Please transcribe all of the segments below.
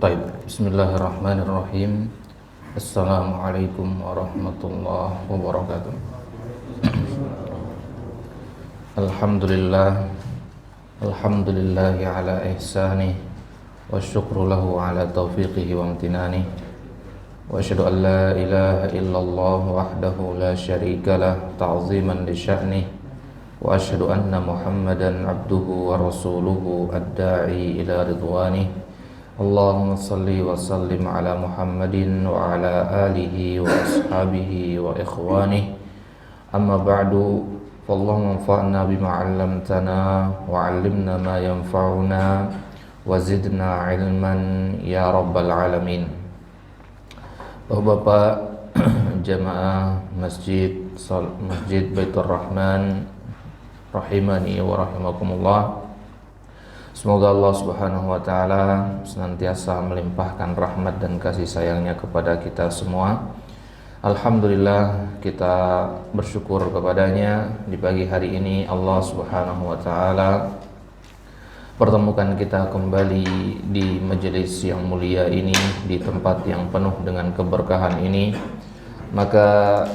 Baik, bismillahirrahmanirrahim. Assalamualaikum warahmatullahi wabarakatuh. Alhamdulillah, alhamdulillahi ala ihsanih, wa syukru lahu ala taufiqihi wa amtinani. Wa asyhadu an la ilaha illallah wahdahu la syarika lah ta'ziman li sya'nih. Wa asyhadu anna Muhammadan abduhu wa rasuluhu ad-da'i ila ridwanih. Allahumma salli wa sallim ala Muhammadin wa ala alihi wa ashabihi wa ikhwanihi. Amma ba'du, fallahumma anfa'na bima 'allamtana wa 'allimna ma yanfa'una wa zidna 'ilman ya rabbal alamin. Bapak-bapak jamaah Masjid Baitur Rahman rahimani wa rahimakumullah. Semoga Allah Subhanahu wa taala senantiasa melimpahkan rahmat dan kasih sayangnya kepada kita semua. Alhamdulillah, kita bersyukur kepadanya di pagi hari ini Allah Subhanahu wa taala pertemukan kita kembali di majelis yang mulia ini, di tempat yang penuh dengan keberkahan ini. Maka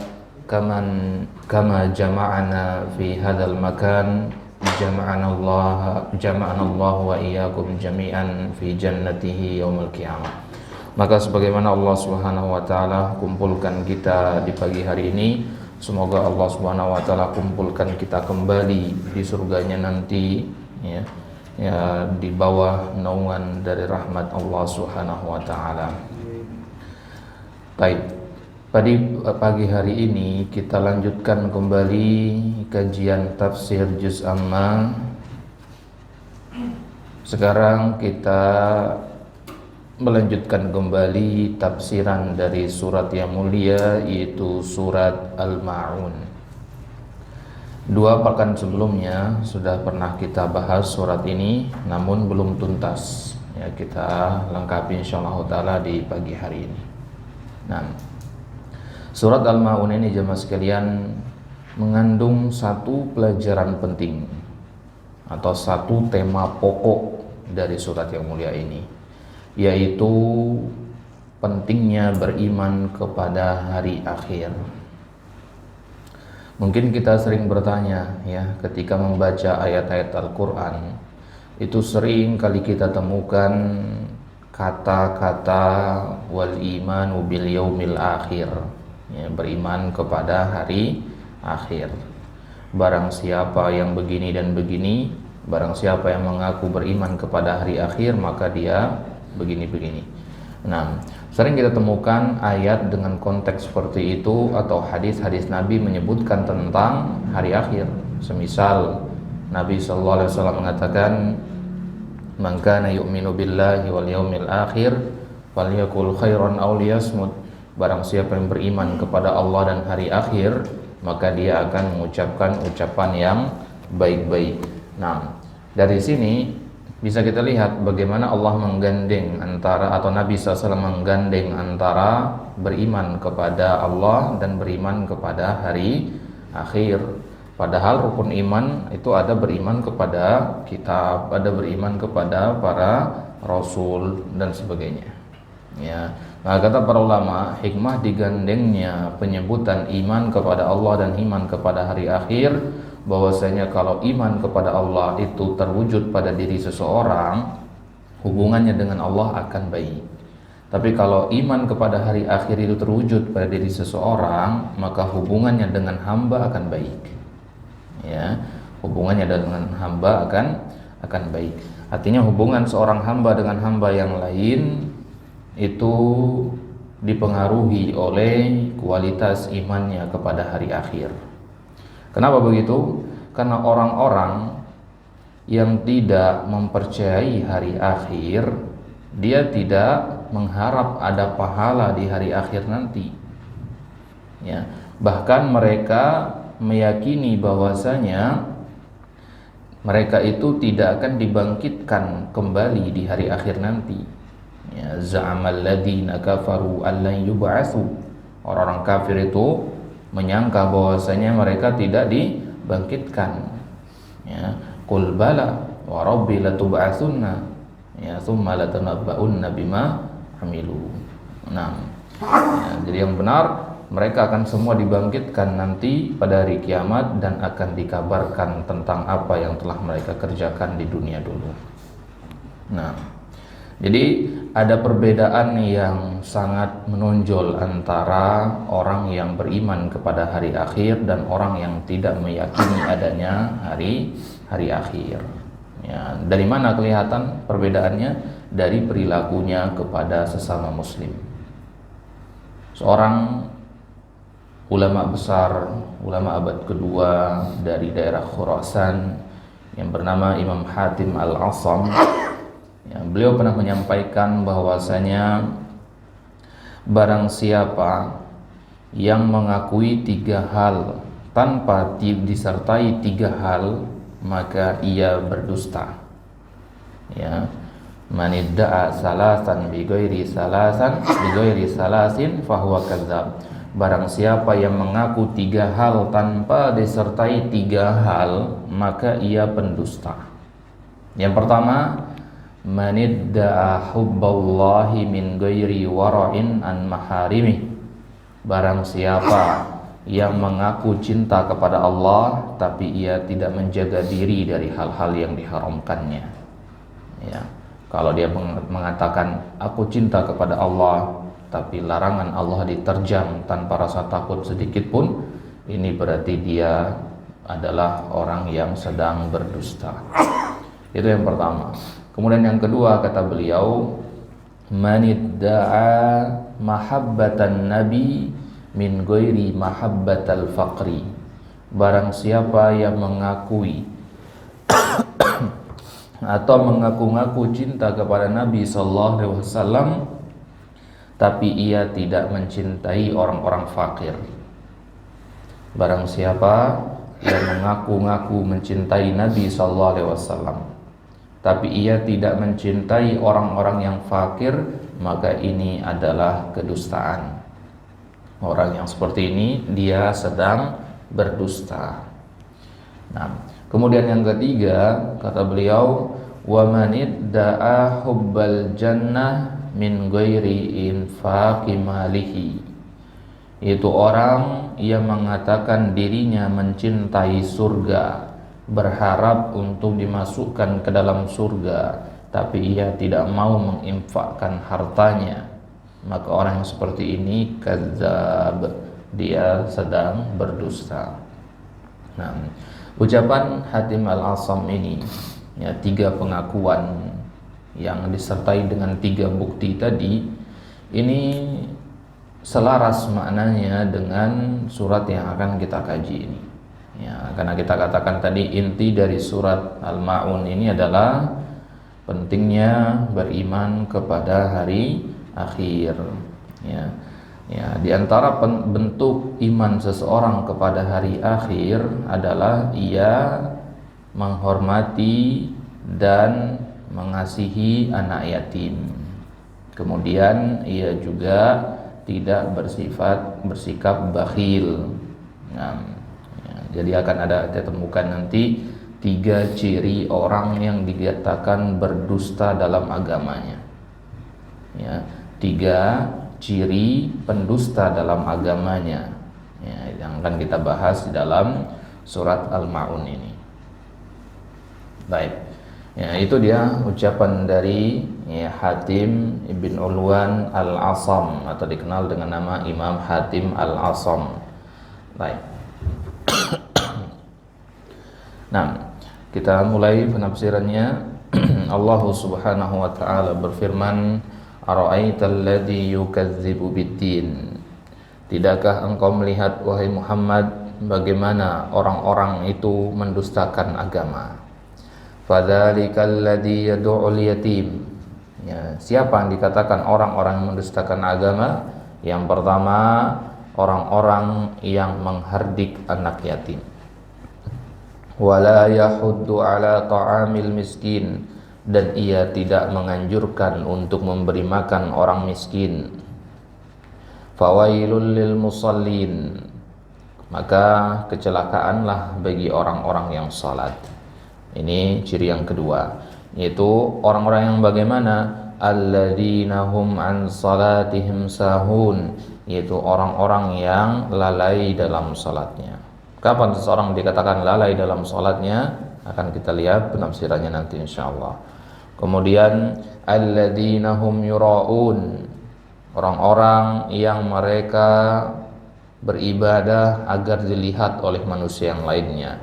kama jama'ana fi hadzal makan jama'ana Allah wa iyyakum jami'an fi jannatihi yaumil qiyamah. Maka sebagaimana Allah Subhanahu wa taala kumpulkan kita di pagi hari ini, semoga Allah Subhanahu wa taala kumpulkan kita kembali di surganya nanti, ya di bawah naungan dari rahmat Allah Subhanahu wa taala. Baik, pada pagi hari ini kita lanjutkan kembali kajian tafsir juz amma. Sekarang kita melanjutkan kembali tafsiran dari surat yang mulia, yaitu surat Al-Ma'un. Dua pekan sebelumnya sudah pernah kita bahas surat ini, namun belum tuntas. Ya, kita lengkapi insyaallah taala di pagi hari ini. Nah, surat Al-Ma'un ini jemaah sekalian mengandung satu pelajaran penting atau satu tema pokok dari surat yang mulia ini, yaitu pentingnya beriman kepada hari akhir. Mungkin kita sering bertanya, ya, ketika membaca ayat-ayat Al-Quran, itu sering kali kita temukan kata-kata wal imanu bil yaumil akhir, ya, beriman kepada hari akhir. Barang siapa yang begini dan begini, barang siapa yang mengaku beriman kepada hari akhir, maka dia begini-begini. Nah, sering kita temukan ayat dengan konteks seperti itu, atau hadis-hadis Nabi menyebutkan tentang hari akhir. Semisal Nabi sallallahu alaihi wasallam mengatakan, "Man kana yu'minu billahi wal yaumil akhir falyakul khairan aw liyasmut." Barang siapa yang beriman kepada Allah dan hari akhir, maka dia akan mengucapkan ucapan yang baik-baik. Nah, dari sini bisa kita lihat bagaimana Allah menggandeng antara, atau Nabi SAW menggandeng antara beriman kepada Allah dan beriman kepada hari akhir. Padahal rukun iman itu ada beriman kepada kitab, ada beriman kepada para rasul dan sebagainya. Ya, nah kata para ulama, hikmah digandengnya penyebutan iman kepada Allah dan iman kepada hari akhir, bahwasanya kalau iman kepada Allah itu terwujud pada diri seseorang, hubungannya dengan Allah akan baik. Tapi kalau iman kepada hari akhir itu terwujud pada diri seseorang, maka hubungannya dengan hamba akan baik. Ya, hubungannya dengan hamba akan baik. Artinya hubungan seorang hamba dengan hamba yang lain itu dipengaruhi oleh kualitas imannya kepada hari akhir. Kenapa begitu? Karena orang-orang yang tidak mempercayai hari akhir, dia tidak mengharap ada pahala di hari akhir nanti. Ya, bahkan mereka meyakini bahwasanya mereka itu tidak akan dibangkitkan kembali di hari akhir nanti. Ya, za'amal ladzina kafaru allan yub'atsu. Orang-orang kafir itu menyangka bahwasanya mereka tidak dibangkitkan. Ya, qul bala wa rabbi latub'atsunna. Ya, tsumma latunabba'unna bima amilu. Nah, ya, jadi yang benar, mereka akan semua dibangkitkan nanti pada hari kiamat dan akan dikabarkan tentang apa yang telah mereka kerjakan di dunia dulu. Nah, jadi ada perbedaan yang sangat menonjol antara orang yang beriman kepada hari akhir dan orang yang tidak meyakini adanya hari akhir. Ya, dari mana kelihatan perbedaannya? Dari perilakunya kepada sesama muslim. Seorang ulama besar, ulama abad kedua dari daerah Khurasan yang bernama Imam Hatim Al-Asam, ya, beliau pernah menyampaikan bahwasanya barang siapa yang mengakui 3 hal tanpa disertai 3 hal, maka ia berdusta. Ya, manidda'a salasan bighairi salasin fahuwa kadzdzab. Barang siapa yang mengaku 3 hal tanpa disertai 3 hal, maka ia pendusta. Yang pertama, manidda'a hubballahi min ghairi wara'in an maharimi. Barang siapa yang mengaku cinta kepada Allah tapi ia tidak menjaga diri dari hal-hal yang diharamkannya. Ya, kalau dia mengatakan aku cinta kepada Allah tapi larangan Allah diterjang tanpa rasa takut sedikit pun, ini berarti dia adalah orang yang sedang berdusta. Itu yang pertama. Kemudian yang kedua, kata beliau, manidda'a mahabbatan nabi min ghairi mahabbatal faqri. Barang siapa yang mengakui atau mengaku-ngaku cinta kepada Nabi sallallahu alaihi wasallam tapi ia tidak mencintai orang-orang fakir. Barang siapa yang mengaku-ngaku mencintai Nabi sallallahu alaihi wasallam tapi ia tidak mencintai orang-orang yang fakir, maka ini adalah kedustaan. Orang yang seperti ini dia sedang berdusta. Nah, kemudian yang ketiga, kata beliau, wa manidda'a hubbal jannah min ghairi infaqi malihi. Itu orang yang mengatakan dirinya mencintai surga, berharap untuk dimasukkan ke dalam surga, tapi ia tidak mau menginfakkan hartanya, maka orang yang seperti ini kadzdzab, dia sedang berdusta. Nah, ucapan Hatim Al-Asam ini, ya, 3 pengakuan yang disertai dengan 3 bukti tadi, ini selaras maknanya dengan surat yang akan kita kaji ini. Ya, karena kita katakan tadi inti dari surat Al-Ma'un ini adalah pentingnya beriman kepada hari akhir. Ya, ya, di antara bentuk iman seseorang kepada hari akhir adalah ia menghormati dan mengasihi anak yatim. Kemudian ia juga tidak bersikap bakhil. Nah, ya, jadi akan ada kita temukan nanti 3 ciri orang yang dikatakan berdusta dalam agamanya. Ya, 3 ciri pendusta dalam agamanya, ya, yang akan kita bahas di dalam surat Al-Ma'un ini. Baik, ya, itu dia ucapan dari, ya, Hatim ibn Ulwan Al-Asam atau dikenal dengan nama Imam Hatim Al-Asam. Baik. Nah, kita mulai penafsirannya. Allah Subhanahu wa taala berfirman, ara'aital ladzi yukadzibu biddin. Tidakkah engkau melihat wahai Muhammad bagaimana orang-orang itu mendustakan agama? Fadzalikal ladzi yad'ul yatim. Ya, siapa yang dikatakan orang-orang yang mendustakan agama? Yang pertama, orang-orang yang menghardik anak yatim. Wala yahuddu ala ta'amil miskin, dan ia tidak menganjurkan untuk memberi makan orang miskin. Fawailul lil musallin, maka kecelakaanlah bagi orang-orang yang salat. Ini ciri yang kedua. yaitu orang-orang yang bagaimana? Alladzina hum an salatihim sahun, yaitu orang-orang yang lalai dalam salatnya. Kapan seseorang dikatakan lalai dalam salatnya? Akan kita lihat penafsirannya nanti insyaallah. Kemudian alladzina hum yuraun, orang-orang yang mereka beribadah agar dilihat oleh manusia yang lainnya.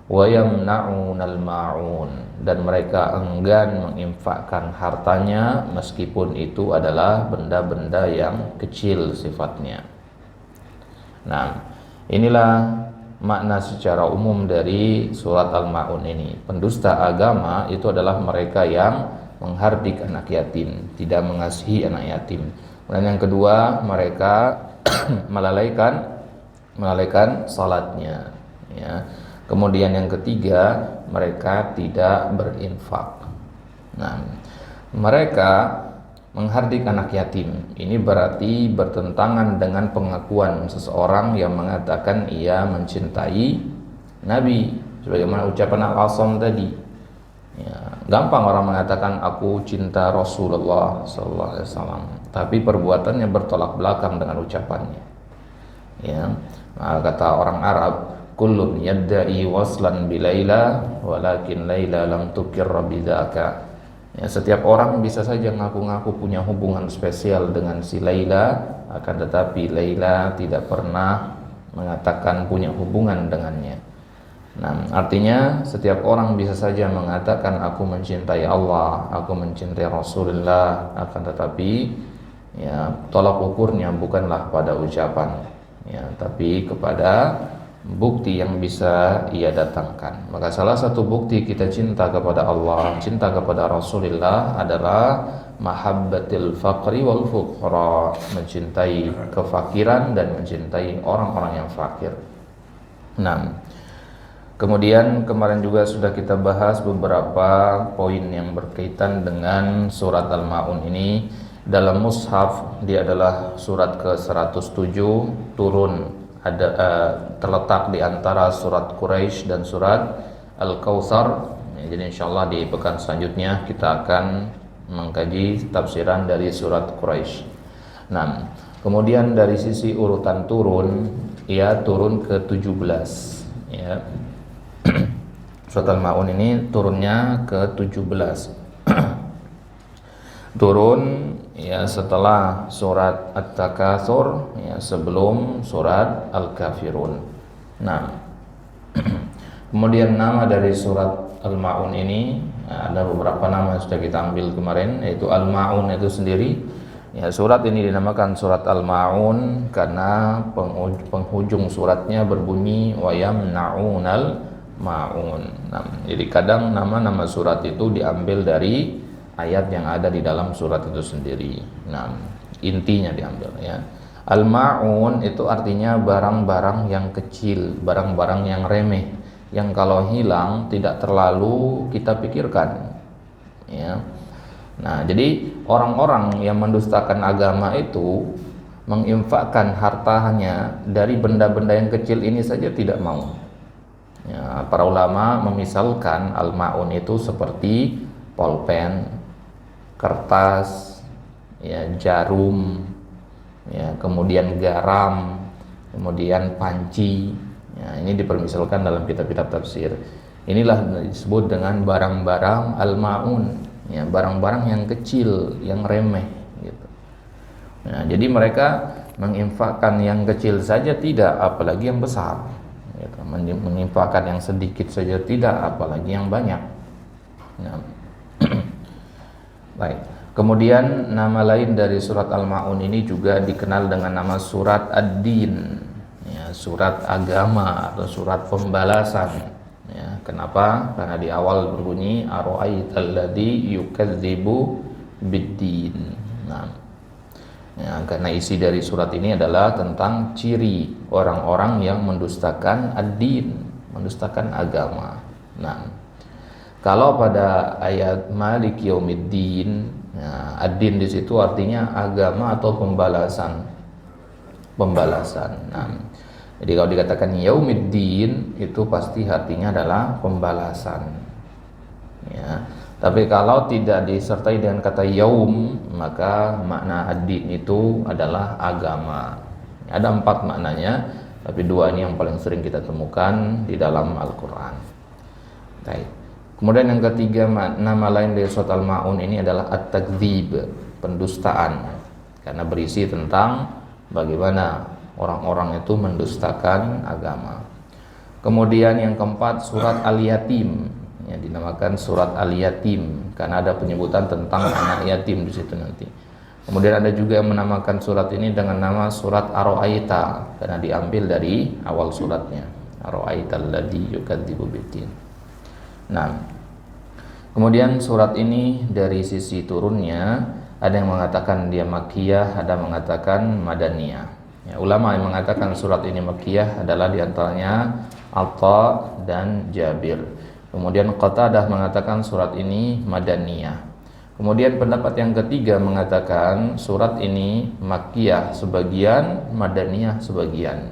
Wa yamna'unal ma'un, dan mereka enggan menginfakkan hartanya meskipun itu adalah benda-benda yang kecil sifatnya. Nah, inilah makna secara umum dari surat Al-Ma'un ini. Pendusta agama itu adalah mereka yang menghardik anak yatim, tidak mengasihi anak yatim. Dan yang kedua, mereka melalaikan salatnya, ya. Kemudian yang ketiga, mereka tidak berinfak. Nah, mereka menghardik anak yatim. Ini berarti bertentangan dengan pengakuan seseorang yang mengatakan ia mencintai Nabi, sebagaimana ucapan Al-Asam tadi. Ya, gampang orang mengatakan aku cinta Rasulullah SAW, tapi perbuatannya bertolak belakang dengan ucapannya. Ya, nah, kata orang Arab, kullun yadda'i waslan bi Laila walakin Laila lam tukirra bidzaka. Ya, setiap orang bisa saja ngaku-ngaku punya hubungan spesial dengan si Laila, akan tetapi Laila tidak pernah mengatakan punya hubungan dengannya. Nah, artinya setiap orang bisa saja mengatakan aku mencintai Allah, aku mencintai Rasulullah, akan tetapi ya tolak ukurnya bukanlah pada ucapan, ya, tapi kepada bukti yang bisa ia datangkan. Maka salah satu bukti kita cinta kepada Allah, cinta kepada Rasulullah adalah mahabbatil faqri wal fuqara, mencintai kefakiran dan mencintai orang-orang yang fakir. Nah, kemudian kemarin juga sudah kita bahas beberapa poin yang berkaitan dengan surat Al-Ma'un ini. Dalam mushaf dia adalah surat ke-107, turun terletak di antara surat Quraisy dan surat Al-Kautsar. Ya, jadi insyaallah di pekan selanjutnya kita akan mengkaji tafsiran dari surat Quraisy. Nah, kemudian dari sisi urutan turun, ia turun ke-17, ya. Surat Al-Ma'un ini turunnya ke-17. Turun ya setelah surat At-Takatsur, ya, sebelum surat Al-Kafirun. Nah, kemudian nama dari surat Al-Ma'un ini, ya, ada beberapa nama yang sudah kita ambil kemarin, yaitu Al-Ma'un itu sendiri. Ya, surat ini dinamakan surat Al-Ma'un karena penghujung suratnya berbunyi wa yamna'unal ma'un. Nah, jadi kadang nama-nama surat itu diambil dari ayat yang ada di dalam surat itu sendiri. Nah, intinya diambil, ya. Al-ma'un itu artinya barang-barang yang kecil, barang-barang yang remeh, yang kalau hilang tidak terlalu kita pikirkan, ya. Nah, jadi orang-orang yang mendustakan agama itu menginfakkan hartanya dari benda-benda yang kecil ini saja tidak mau. Ya, para ulama memisalkan al-ma'un itu seperti pulpen, kertas, ya, jarum, ya, kemudian garam, kemudian panci. Ya, ini dipermisalkan dalam kitab-kitab tafsir. Inilah disebut dengan barang-barang al-ma'un, ya, barang-barang yang kecil, yang remeh, gitu. Nah, jadi mereka menginfakkan yang kecil saja tidak, apalagi yang besar, gitu. Menginfakkan yang sedikit saja tidak, apalagi yang banyak. Nah, baik. Kemudian nama lain dari surat Al-Ma'un ini juga dikenal dengan nama surat Ad-Din, ya, surat agama atau surat pembalasan. Ya, kenapa? Karena di awal berbunyi ara'aital ladzi yukadzibu bid-din. Nah, ya, karena isi dari surat ini adalah tentang ciri orang-orang yang mendustakan ad-din, mendustakan agama. Nah, kalau pada ayat Malik Yaumiddin, nah, ad-din di situ artinya agama atau pembalasan. Pembalasan. Nah, jadi kalau dikatakan Yaumiddin itu pasti artinya adalah pembalasan. Ya, Tapi kalau tidak disertai dengan kata yaum, maka makna ad-din itu adalah agama. Ada 4 maknanya, tapi 2 ini yang paling sering kita temukan di dalam Al-Quran. Baik. Kemudian yang ketiga, nama lain dari surat Al-Ma'un ini adalah at-takdzib, pendustaan, karena berisi tentang bagaimana orang-orang itu mendustakan agama. Kemudian yang keempat, surat Al-Yatim, yang dinamakan surat Al-Yatim karena ada penyebutan tentang anak yatim di situ nanti. Kemudian ada juga yang menamakan surat ini dengan nama surat Ar-Ra'aita karena diambil dari awal suratnya. Ar-Ra'aita alladzi yukadzibu biddin. Nah, kemudian surat ini dari sisi turunnya ada yang mengatakan dia Makkiyah, ada yang mengatakan Madaniyah. Ya, ulama yang mengatakan surat ini Makkiyah adalah diantaranya Atha dan Jabir. Kemudian Qatadah mengatakan surat ini Madaniyah. Kemudian pendapat yang ketiga mengatakan surat ini Makkiyah sebagian, Madaniyah sebagian.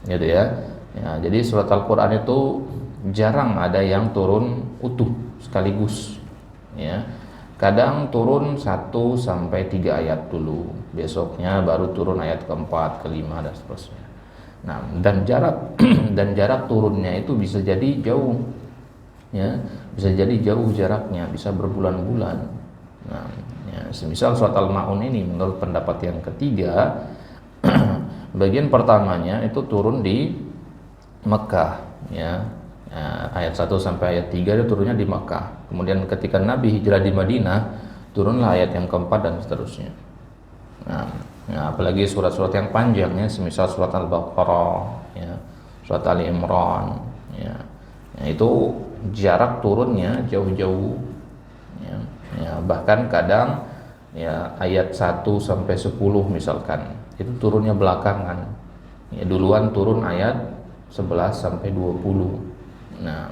Gitu ya. Ya, jadi surat Al-Qur'an itu jarang ada yang turun utuh sekaligus. Ya. Kadang turun 1 sampai 3 ayat dulu. Besoknya baru turun ayat keempat, kelima dan seterusnya. Nah, dan jarak turunnya itu bisa jadi jauh. Ya, bisa jadi jauh jaraknya, bisa berbulan-bulan. Nah, ya, semisal surat Al-Ma'un ini menurut pendapat yang ketiga bagian pertamanya itu turun di Mekah, ya. Ayat 1 sampai ayat 3 itu turunnya di Mekah. Kemudian ketika Nabi hijrah di Madinah, turunlah ayat yang keempat dan seterusnya. Nah, apalagi surat-surat yang panjangnya semisal surat Al-Baqarah, ya, surat Ali Imran, ya. Itu jarak turunnya jauh-jauh, ya, bahkan kadang ya ayat 1 sampai 10 misalkan itu turunnya belakangan, ya, duluan turun ayat 11 sampai 20. Nah,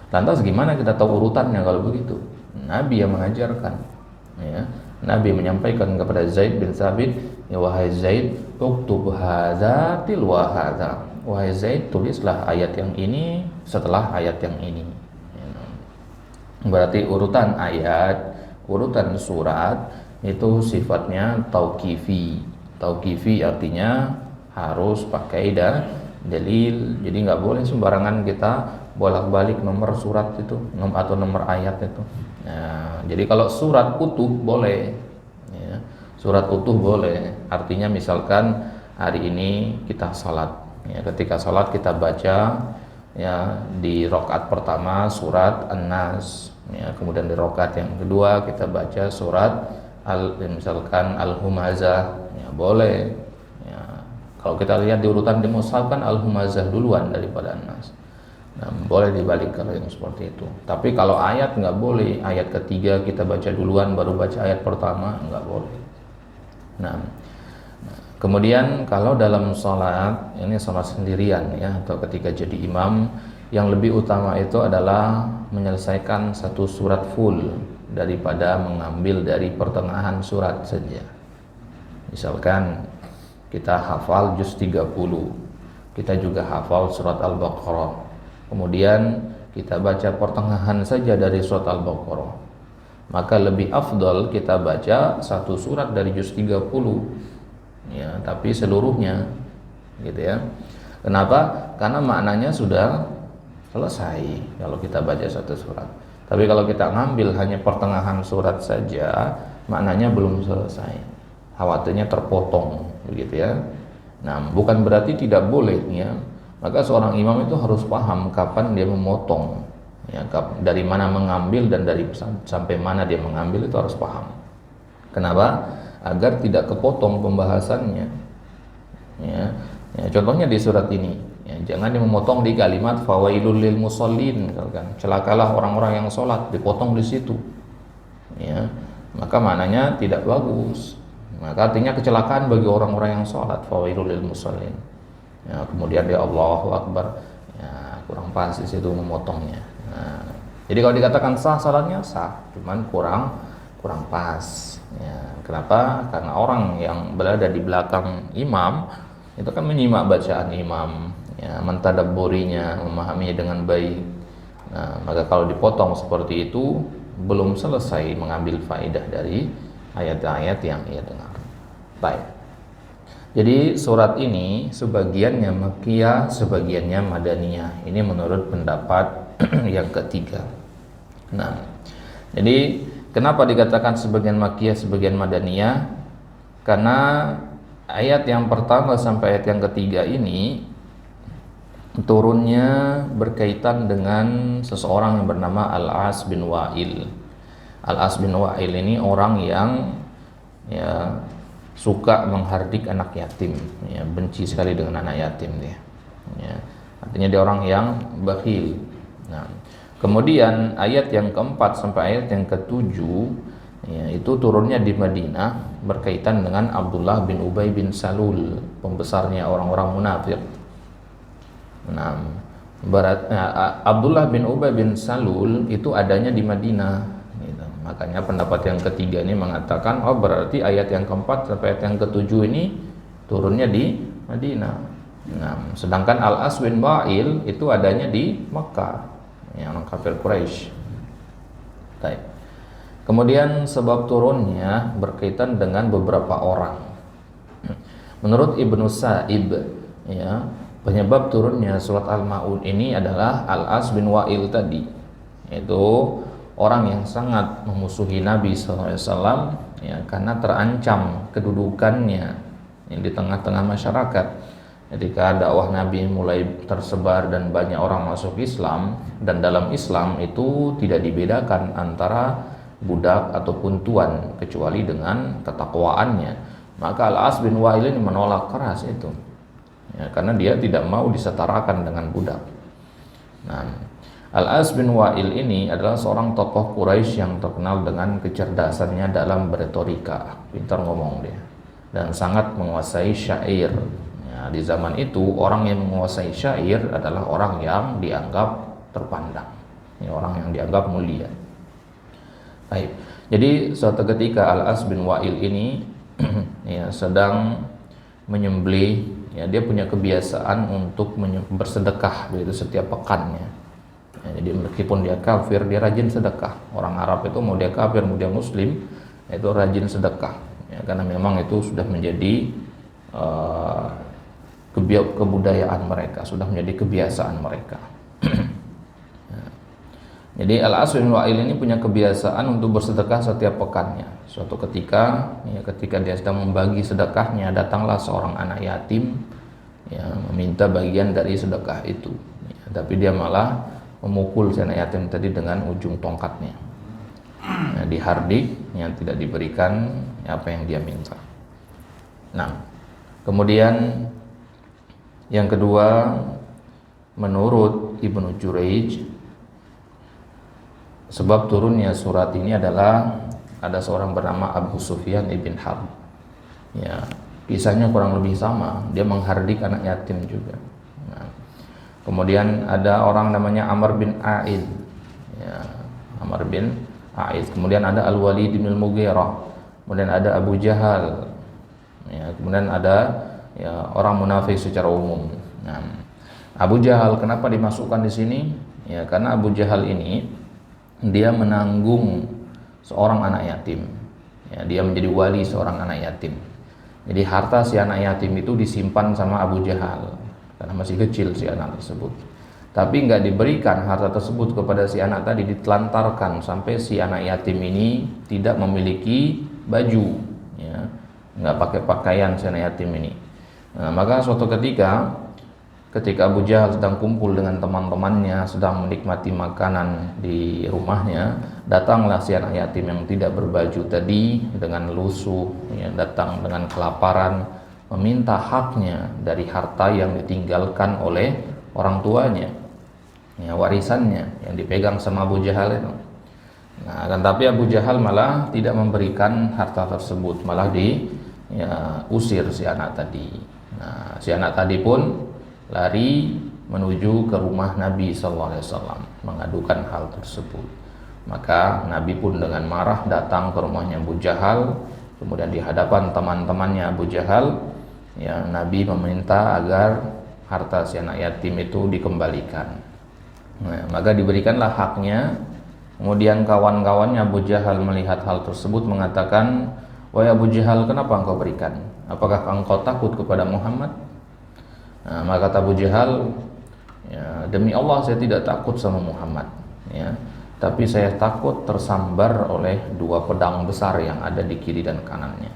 lantas gimana kita tahu urutannya kalau begitu? Nabi yang mengajarkan, ya. Nabi menyampaikan kepada Zaid bin Thabit, ya wahai Zaid, uktub hadza tilwa hadza. Wahai Zaid, tulislah ayat yang ini setelah ayat yang ini. Berarti urutan ayat, urutan surat itu sifatnya tauqifi. Tauqifi artinya harus pakai dalil. Jadi nggak boleh sembarangan kita bolak-balik nomor surat itu atau nomor ayat itu. Nah, jadi kalau surat utuh boleh, ya, surat utuh boleh. Artinya misalkan hari ini kita salat, ya, ketika salat kita baca, ya, di rakaat pertama surat An-Nas, ya, kemudian di rakaat yang kedua kita baca surat misalkan Al-Humazah, ya, boleh. Ya, kalau kita lihat di urutan di mushaf kan Al-Humazah duluan daripada An-Nas. Nah, boleh dibalik kalau yang seperti itu. Tapi kalau ayat nggak boleh. Ayat ketiga kita baca duluan baru baca ayat pertama, nggak boleh. Nah, kemudian kalau dalam sholat, ini sholat sendirian, ya, atau ketika jadi imam, yang lebih utama itu adalah menyelesaikan satu surat full daripada mengambil dari pertengahan surat saja. Misalkan kita hafal juz 30, kita juga hafal surat Al-Baqarah, kemudian kita baca pertengahan saja dari surat Al-Baqarah, maka lebih afdal kita baca satu surat dari juz 30, ya, tapi seluruhnya, gitu ya. Kenapa? Karena maknanya sudah selesai kalau kita baca satu surat. Tapi kalau kita ngambil hanya pertengahan surat saja, maknanya belum selesai, khawatirnya terpotong, begitu ya. Nah, bukan berarti tidak boleh, ya. Maka seorang imam itu harus paham kapan dia memotong, ya, dari mana mengambil dan dari sampai mana dia mengambil itu harus paham. Kenapa? Agar tidak kepotong pembahasannya, ya. Ya, contohnya di surat ini, ya, jangan memotong di kalimat fawailul lil musallin, kan, celakalah orang-orang yang sholat, dipotong di situ, ya, maka maknanya tidak bagus. Maka artinya kecelakaan bagi orang-orang yang sholat, fawailul lil musallin. Ya, kemudian dia Allahu Akbar, ya, kurang pas di situ memotongnya. Nah, jadi kalau dikatakan sah, salatnya sah, cuman kurang pas. Ya, kenapa? Karena orang yang berada di belakang imam itu kan menyimak bacaan imam, ya, mentadabburinya, memahaminya dengan baik. Nah, maka kalau dipotong seperti itu, belum selesai mengambil faedah dari ayat-ayat yang ia dengar. Baik. Jadi surat ini sebagiannya Makkiyah, sebagiannya Madaniyah. Ini menurut pendapat yang ketiga. Nah, jadi kenapa dikatakan sebagian Makkiyah, sebagian Madaniyah? Karena ayat yang pertama sampai ayat yang ketiga ini turunnya berkaitan dengan seseorang yang bernama Al-As bin Wa'il. Al-As bin Wa'il ini orang yang ya suka menghardik anak yatim, ya, benci sekali dengan anak yatim dia. Ya, artinya dia orang yang bakhil. Nah, kemudian ayat yang keempat sampai ayat yang ketujuh, ya, itu turunnya di Madinah berkaitan dengan Abdullah bin Ubay bin Salul, pembesarnya orang-orang munafik. Nah, Abdullah bin Ubay bin Salul itu adanya di Madinah. Makanya pendapat yang ketiga ini mengatakan, oh berarti ayat yang keempat sampai ayat yang ketujuh ini turunnya di Madinah. Nah, sedangkan Al-As bin Wa'il itu adanya di Makkah, yang orang kafir Quraisy. Baik. Kemudian sebab turunnya berkaitan dengan beberapa orang. Menurut Ibnu Sa'ib, ya, penyebab turunnya surat Al-Ma'un ini adalah Al-As bin Wa'il tadi, yaitu orang yang sangat memusuhi Nabi SAW, ya, karena terancam kedudukannya yang di tengah-tengah masyarakat. Ketika dakwah Nabi mulai tersebar dan banyak orang masuk Islam, dan dalam Islam itu tidak dibedakan antara budak ataupun tuan kecuali dengan ketakwaannya, maka Al-As bin Wa'il ini menolak keras itu, ya, karena dia tidak mau disetarakan dengan budak. Nah, Al-As bin Wa'il ini adalah seorang tokoh Quraisy yang terkenal dengan kecerdasannya dalam berretorika, pintar ngomong dia, dan sangat menguasai syair. Ya, di zaman itu orang yang menguasai syair adalah orang yang dianggap terpandang, ya, orang yang dianggap mulia. Baik. Jadi suatu ketika Al-As bin Wa'il ini ya, sedang menyembelih, ya, dia punya kebiasaan untuk bersedekah begitu setiap pekannya. Ya, jadi meskipun dia kafir, dia rajin sedekah. Orang Arab itu mau dia kafir, mau dia muslim, itu rajin sedekah, ya, karena memang itu sudah menjadi kebudayaan mereka, sudah menjadi kebiasaan mereka. Ya. Jadi Al-As bin Wa'il ini punya kebiasaan untuk bersedekah setiap pekannya. Suatu ketika, ya, ketika dia sedang membagi sedekahnya, datanglah seorang anak yatim, ya, meminta bagian dari sedekah itu, ya, tapi dia malah memukul si anak yatim tadi dengan ujung tongkatnya, ya, dihardik, yang tidak diberikan apa yang dia minta. Nah, kemudian yang kedua, menurut Ibnu Jurayj, sebab turunnya surat ini adalah ada seorang bernama Abu Sufyan ibn Harb. Ya, kisahnya kurang lebih sama, dia menghardik anak yatim juga. Kemudian ada orang namanya Amr bin A'id, ya, Amr bin A'id. Kemudian ada Al-Walid bin Al-Mughirah. Kemudian ada Abu Jahal, ya, kemudian ada, ya, orang munafik secara umum. Nah, Abu Jahal kenapa dimasukkan di sini? Ya, karena Abu Jahal ini dia menanggung seorang anak yatim. Ya, dia menjadi wali seorang anak yatim. Jadi harta si anak yatim itu disimpan sama Abu Jahal karena masih kecil si anak tersebut, tapi nggak diberikan harta tersebut kepada si anak tadi, ditelantarkan sampai si anak yatim ini tidak memiliki baju, ya, nggak pakai pakaian si anak yatim ini. Nah, maka suatu ketika Abu Jahal sedang kumpul dengan teman-temannya, sedang menikmati makanan di rumahnya, datanglah si anak yatim yang tidak berbaju tadi dengan lusuh, ya, datang dengan kelaparan, meminta haknya dari harta yang ditinggalkan oleh orang tuanya, ya, warisannya yang dipegang sama Abu Jahal itu. Nah, kan tapi Abu Jahal malah tidak memberikan harta tersebut, malah diusir si anak tadi. Nah, si anak tadi pun lari menuju ke rumah Nabi SAW mengadukan hal tersebut. Maka Nabi pun dengan marah datang ke rumahnya Abu Jahal. Kemudian di hadapan teman-temannya Abu Jahal, ya, Nabi meminta agar harta si anak yatim itu dikembalikan. Nah, maka diberikanlah haknya, Kemudian kawan-kawannya Abu Jahal melihat hal tersebut mengatakan, "Wahai Abu Jahal, kenapa engkau berikan? Apakah engkau takut kepada Muhammad?" Nah, maka kata Abu Jahal, "Ya, demi Allah saya tidak takut sama Muhammad, ya. Tapi saya takut tersambar oleh dua pedang besar yang ada di kiri dan kanannya."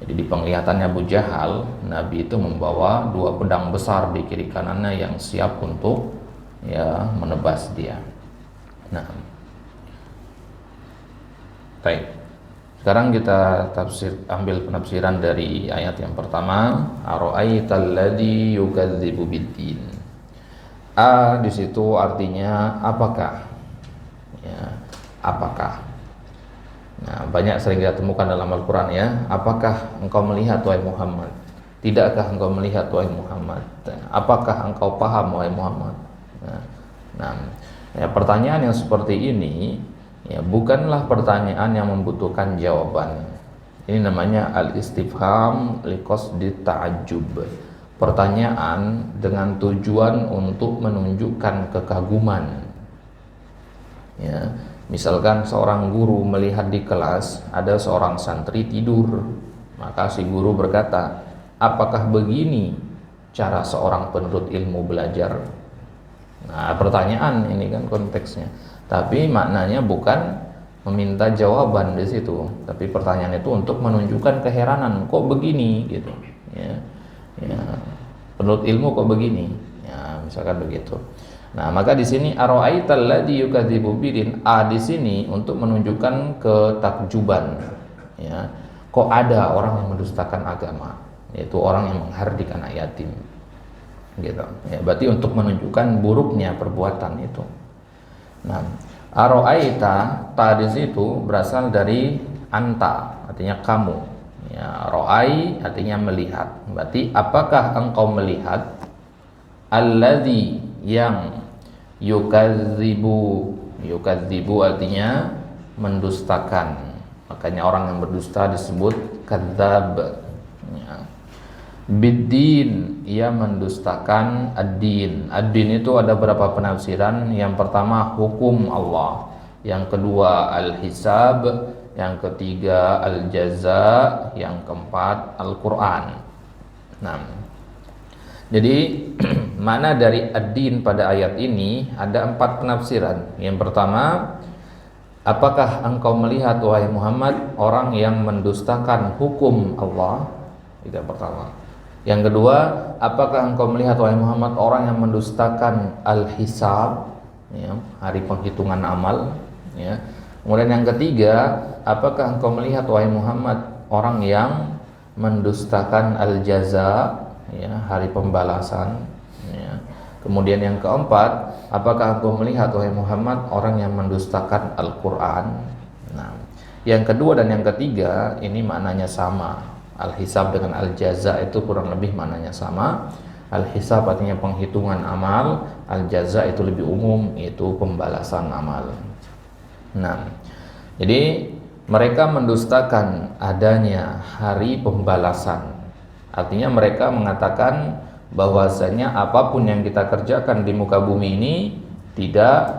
Jadi di penglihatannya Abu Jahal, Nabi itu membawa dua pedang besar di kiri kanannya yang siap untuk ya menebas dia. Nah, baik. Sekarang kita ambil penafsiran dari ayat yang pertama, ara'aital ladzi yukadzibu biddin. A di situ artinya apakah? Ya, apakah? Nah, banyak sering kita temukan dalam Al-Qur'an ya, apakah engkau melihat wahai Muhammad? Tidakkah engkau melihat wahai Muhammad? Apakah engkau paham wahai Muhammad? Nah, ya, pertanyaan yang seperti ini ya bukanlah pertanyaan yang membutuhkan jawaban. Ini namanya al-istifham liqasdi ta'ajjub. Pertanyaan dengan tujuan untuk menunjukkan kekaguman. Ya, misalkan seorang guru melihat di kelas ada seorang santri tidur, maka si guru berkata, "Apakah begini cara seorang penuntut ilmu belajar?" Nah, pertanyaan ini kan konteksnya. Tapi maknanya bukan meminta jawaban di situ, tapi pertanyaan itu untuk menunjukkan keheranan, kok begini gitu. Ya. Ya. Penuntut ilmu kok begini. Ya, misalkan begitu. Nah, maka di sini ara'aital ladzi yukadzibu biddin, a di sini untuk menunjukkan ketakjuban. Ya. Kok ada orang yang mendustakan agama, yaitu orang yang menghardik anak yatim. Gitu. Ya, berarti untuk menunjukkan buruknya perbuatan itu. Nah, ara'aita ta di situ berasal dari anta, artinya kamu. Ya, ra'ai artinya melihat. Berarti apakah engkau melihat alladzi yang yukadzibu artinya mendustakan. Makanya orang yang berdusta disebut kadzab. Ya. Biddin, ia mendustakan ad-din. Ad-din itu ada beberapa penafsiran. Yang pertama hukum Allah, yang kedua al-hisab, yang ketiga al-jaza, yang keempat Al-Quran. Nah, jadi makna dari ad-din pada ayat ini ada 4 penafsiran. Yang pertama, apakah engkau melihat wahai Muhammad orang yang mendustakan hukum Allah? Itu yang pertama. Yang kedua, apakah engkau melihat wahai Muhammad orang yang mendustakan al-hisab, ya, hari penghitungan amal, ya. Kemudian yang ketiga, apakah engkau melihat wahai Muhammad orang yang mendustakan al-jaza, ya, hari pembalasan, ya. Kemudian yang keempat, apakah engkau melihat wahai Muhammad orang yang mendustakan Al-Qur'an? Nah, yang kedua dan yang ketiga ini maknanya sama. Al-hisab dengan al-jaza itu kurang lebih maknanya sama. Al-hisab artinya penghitungan amal, al-jaza itu lebih umum, itu pembalasan amal. Nah, jadi mereka mendustakan adanya hari pembalasan. Artinya mereka mengatakan bahwasanya apapun yang kita kerjakan di muka bumi ini tidak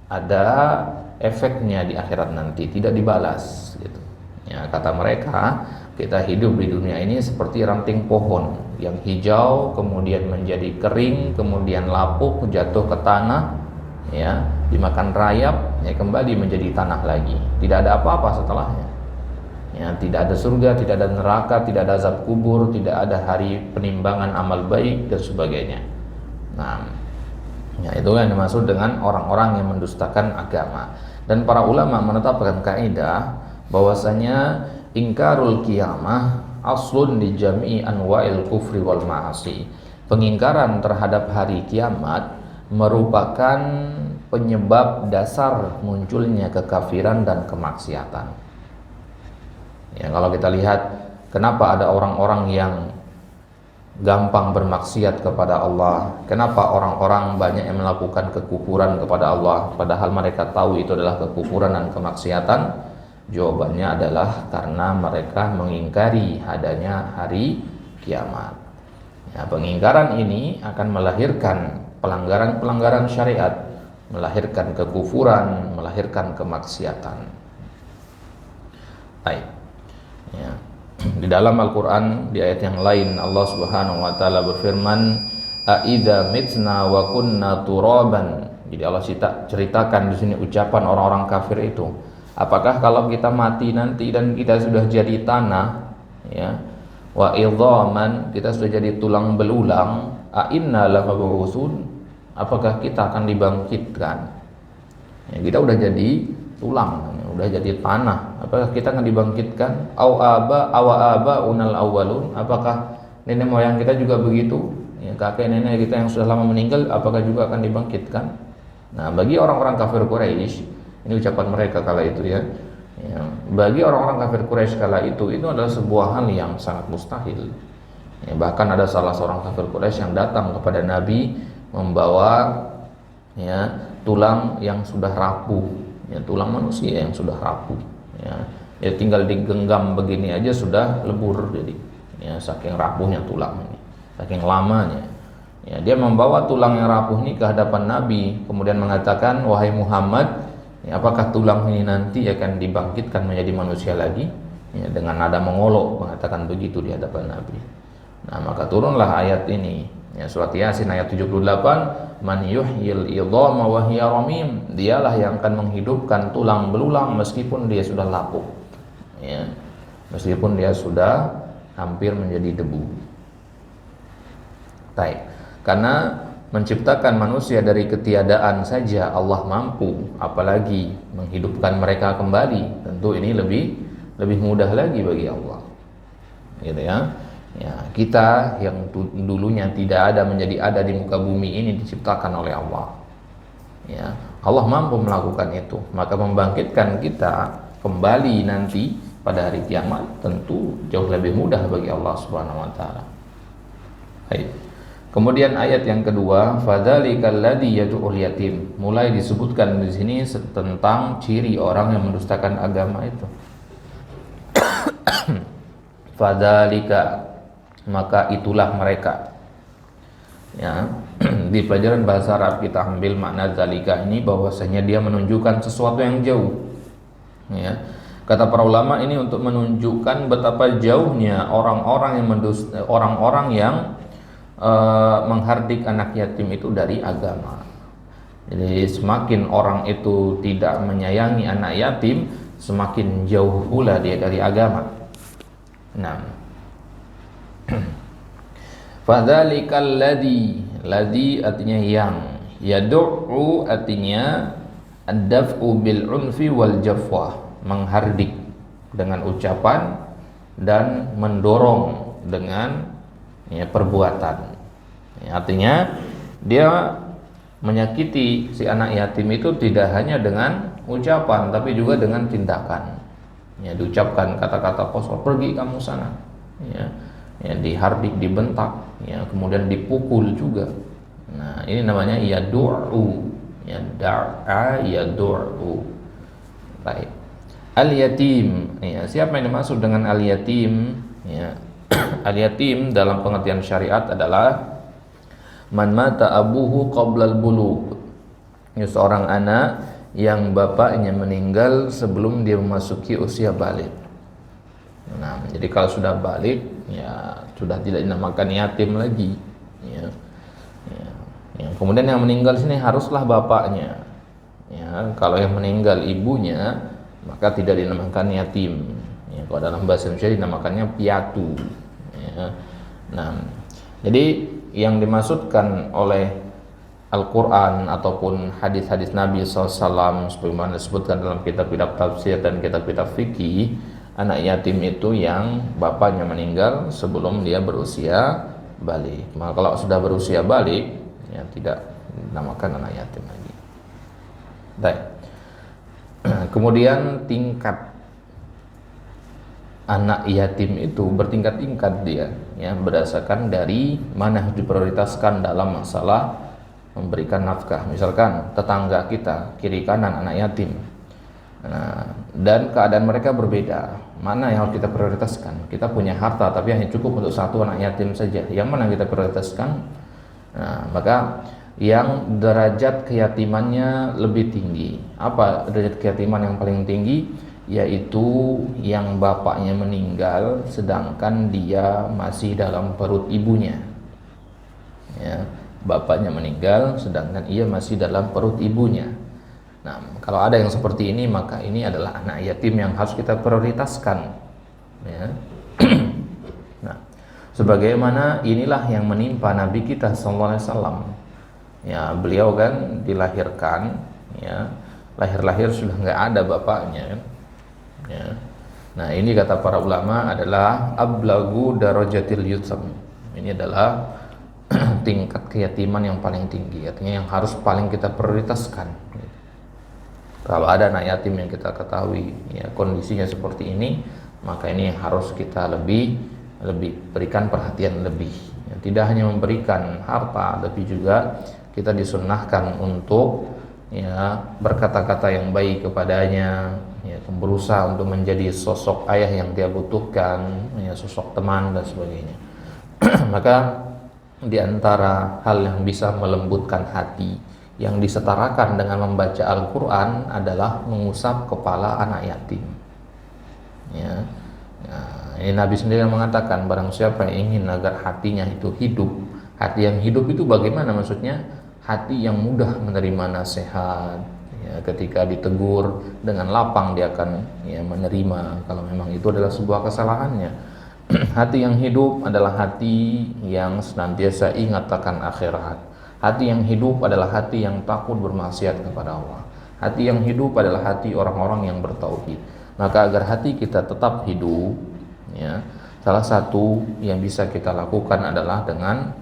ada efeknya di akhirat nanti, tidak dibalas gitu. Ya, kata mereka, kita hidup di dunia ini seperti ranting pohon yang hijau kemudian menjadi kering, kemudian lapuk, jatuh ke tanah, ya, dimakan rayap, ya, kembali menjadi tanah lagi. Tidak ada apa-apa setelahnya. Ya, tidak ada surga, tidak ada neraka, tidak ada azab kubur, tidak ada hari penimbangan amal baik dan sebagainya. Nah, ya, itu yang dimaksud dengan orang-orang yang mendustakan agama. Dan para ulama menetapkan kaidah bahwasanya ingkarul qiyamah aslun di jami'i anwa'il kufri wal ma'asi. Pengingkaran terhadap hari kiamat merupakan penyebab dasar munculnya kekafiran dan kemaksiatan. Ya, kalau kita lihat kenapa ada orang-orang yang gampang bermaksiat kepada Allah, kenapa orang-orang banyak yang melakukan kekufuran kepada Allah padahal mereka tahu itu adalah kekufuran dan kemaksiatan? Jawabannya adalah karena mereka mengingkari adanya hari kiamat. Ya, pengingkaran ini akan melahirkan pelanggaran-pelanggaran syariat, melahirkan kekufuran, melahirkan kemaksiatan. Baik. Ya. Di dalam Al-Qur'an di ayat yang lain Allah Subhanahu wa taala berfirman, "Aidza mitna wa kunna turaban." Jadi Allah ceritakan di sini ucapan orang-orang kafir itu. Apakah kalau kita mati nanti dan kita sudah jadi tanah, ya, wa idhaman, kita sudah jadi tulang belulang, a inna lamab'utsun, apakah kita akan dibangkitkan? Ya, kita udah jadi tulang, udah jadi tanah, apakah kita akan dibangkitkan? Awa unal awwalun, apakah nenek moyang kita juga begitu? Ya, kakek nenek kita yang sudah lama meninggal, apakah juga akan dibangkitkan? Nah, bagi orang-orang kafir Quraisy, ini ucapan mereka kala itu ya. Ya, bagi orang-orang kafir Quraisy kala itu adalah sebuah hal yang sangat mustahil. Ya, bahkan ada salah seorang kafir Quraisy yang datang kepada Nabi membawa ya tulang yang sudah rapuh, ya tulang manusia yang sudah rapuh. Ya tinggal digenggam begini aja sudah lebur, jadi ya saking rapuhnya tulang ini, saking lamanya. Ya, dia membawa tulang yang rapuh ini ke hadapan Nabi, kemudian mengatakan, "Wahai Muhammad, ya, apakah tulang ini nanti akan dibangkitkan menjadi manusia lagi?" Ya, dengan nada mengolok mengatakan begitu di hadapan Nabi. Nah, maka turunlah ayat ini, ya, surat Yasin ayat 78, "Man yuhyil idhama wa hiya ramim." Dialah yang akan menghidupkan tulang belulang meskipun dia sudah lapuk. Ya, meskipun dia sudah hampir menjadi debu. Baik. Karena menciptakan manusia dari ketiadaan saja Allah mampu, apalagi menghidupkan mereka kembali. Tentu ini lebih mudah lagi bagi Allah. Gitu ya. Ya, kita yang dulunya tidak ada menjadi ada di muka bumi ini diciptakan oleh Allah. Ya, Allah mampu melakukan itu. Maka membangkitkan kita kembali nanti pada hari kiamat tentu jauh lebih mudah bagi Allah Subhanahu wa taala. Baik. Kemudian ayat yang kedua, fadzalikal ladzi yad'ul yatim. Mulai disebutkan di sini tentang ciri orang yang mendustakan agama itu. Fadzalika, maka itulah mereka. Ya, di pelajaran bahasa Arab kita ambil makna zalika ini bahwasanya dia menunjukkan sesuatu yang jauh. Ya. Kata para ulama ini untuk menunjukkan betapa jauhnya orang-orang yang menghardik anak yatim itu dari agama. Jadi semakin orang itu tidak menyayangi anak yatim, semakin jauh pula dia dari agama. Nah, fadzalikal ladzi artinya yang, yad'u artinya ad-daf'u bil unfi wal jafwah, menghardik dengan ucapan dan mendorong dengan ya, perbuatan. Ya, artinya dia menyakiti si anak yatim itu tidak hanya dengan ucapan tapi juga dengan tindakan. Ya, diucapkan kata-kata kosong, pergi kamu sana. Ya, ya dihardik, dibentak, ya kemudian dipukul juga. Nah, ini namanya yad'u. Ya da'a yad'u. Baik. Al-yatim. Ya, siapa yang dimaksud dengan al-yatim? Ya. Al-yatim dalam pengertian syariat adalah man mata abuhu qablal bulugh. Ini seorang anak yang bapaknya meninggal sebelum dia memasuki usia balik. Nah, jadi kalau sudah balik ya sudah tidak dinamakan yatim lagi. Ya. Ya. Ya. Kemudian yang meninggal sini haruslah bapaknya. Ya, kalau yang meninggal ibunya maka tidak dinamakan yatim. Ya, kalau dalam bahasa Indonesia dinamakannya piatu. Ya. Nah, jadi yang dimaksudkan oleh Al-Quran ataupun hadis-hadis Nabi SAW sebagaimana disebutkan dalam kitab-kitab tafsir dan kitab-kitab fikih, anak yatim itu yang bapaknya meninggal sebelum dia berusia balik. Maka kalau sudah berusia balik, ya tidak dinamakan anak yatim lagi. Baik. Kemudian tingkat anak yatim itu bertingkat-tingkat dia, ya berdasarkan dari mana yang diprioritaskan dalam masalah memberikan nafkah. Misalkan tetangga kita kiri kanan anak yatim, nah, dan keadaan mereka berbeda. Mana yang harus kita prioritaskan? Kita punya harta tapi hanya cukup untuk satu anak yatim saja. Yang mana yang kita prioritaskan? Nah, maka yang derajat keyatimannya lebih tinggi. Apa derajat keyatiman yang paling tinggi? Yaitu yang bapaknya meninggal sedangkan dia masih dalam perut ibunya. Ya, bapaknya meninggal sedangkan ia masih dalam perut ibunya. Nah, kalau ada yang seperti ini, maka ini adalah anak yatim yang harus kita prioritaskan. Ya. Nah, sebagaimana inilah yang menimpa Nabi kita sallallahu alaihi wasallam. Ya, beliau kan dilahirkan, ya, lahir-lahir sudah nggak ada bapaknya, kan? Ya. Nah, ini kata para ulama adalah ablagu darajatil yutam. Ini adalah tingkat keyatiman yang paling tinggi, artinya yang harus paling kita prioritaskan. Kalau ada anak yatim yang kita ketahui ya kondisinya seperti ini, maka ini harus kita lebih berikan perhatian lebih. Ya, tidak hanya memberikan harta, tapi juga kita disunnahkan untuk ya berkata-kata yang baik kepadanya, ya, berusaha untuk menjadi sosok ayah yang dia butuhkan, ya, sosok teman dan sebagainya. Maka di antara hal yang bisa melembutkan hati yang disetarakan dengan membaca Al-Quran adalah mengusap kepala anak yatim. Ya. Nah, ini Nabi sendiri yang mengatakan barang siapa yang ingin agar hatinya itu hidup. Hati yang hidup itu bagaimana maksudnya? Hati yang mudah menerima nasihat. Ya, ketika ditegur dengan lapang dia akan ya menerima kalau memang itu adalah sebuah kesalahannya. Hati yang hidup adalah hati yang senantiasa ingat akan akhirat. Hati yang hidup adalah hati yang takut bermaksiat kepada Allah. Hati yang hidup adalah hati orang-orang yang bertauhid. Maka agar hati kita tetap hidup, ya, salah satu yang bisa kita lakukan adalah dengan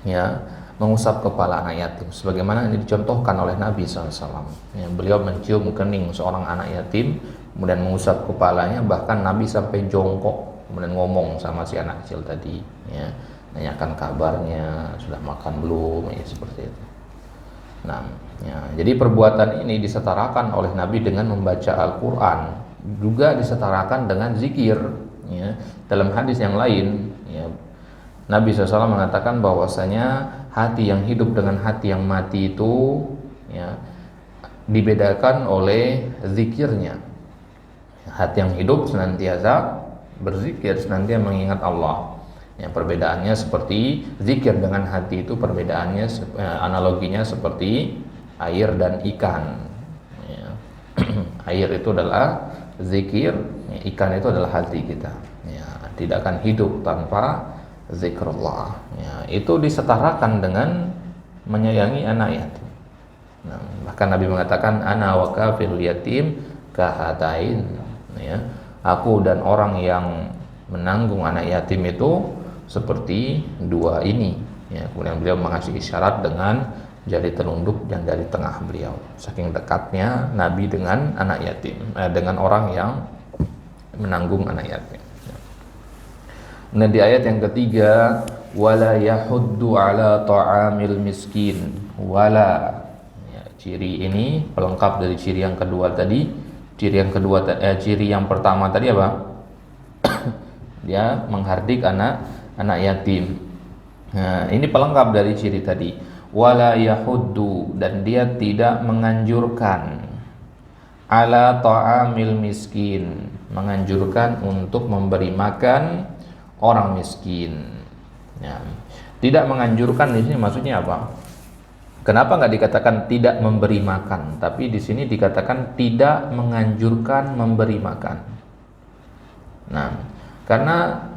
ya mengusap kepala anak yatim. Sebagaimana ini dicontohkan oleh Nabi SAW. Ya, beliau mencium kening seorang anak yatim, kemudian mengusap kepalanya. Bahkan Nabi sampai jongkok, kemudian ngomong sama si anak kecil tadi. Ya. Nanyakan kabarnya, sudah makan belum, ya seperti itu. Nah, ya, jadi perbuatan ini disetarakan oleh Nabi dengan membaca Al-Quran, juga disetarakan dengan zikir. Ya. Dalam hadis yang lain, ya, Nabi SAW mengatakan bahwasanya hati yang hidup dengan hati yang mati itu ya, dibedakan oleh zikirnya. Hati yang hidup senantiasa berzikir, senantiasa mengingat Allah. Ya, perbedaannya seperti zikir dengan hati itu perbedaannya analoginya seperti air dan ikan. Ya. Air itu adalah zikir, ya, ikan itu adalah hati kita. Ya, tidak akan hidup tanpa zikrullah. Ya, itu disetarakan dengan menyayangi anak yatim. Nah, bahkan Nabi mengatakan ana wa kafil yatim kahatain. Ya, aku dan orang yang menanggung anak yatim itu seperti dua ini. Ya, kemudian beliau mengasih isyarat dengan jari telunjuk dan jari tengah beliau. Saking dekatnya Nabi dengan anak yatim, dengan orang yang menanggung anak yatim. Nah, di ayat yang ketiga, wala yahuddu ala ta'amil miskin. Wala, ya, ciri ini pelengkap dari ciri yang kedua tadi. Ciri yang pertama tadi apa? Dia menghardik anak yatim. Nah, ini pelengkap dari ciri tadi. Wala yahuddu, dan dia tidak menganjurkan ala ta'amil miskin, menganjurkan untuk memberi makan orang miskin. Ya. Tidak menganjurkan di sini maksudnya apa? Kenapa nggak dikatakan tidak memberi makan, tapi di sini dikatakan tidak menganjurkan memberi makan. Nah, karena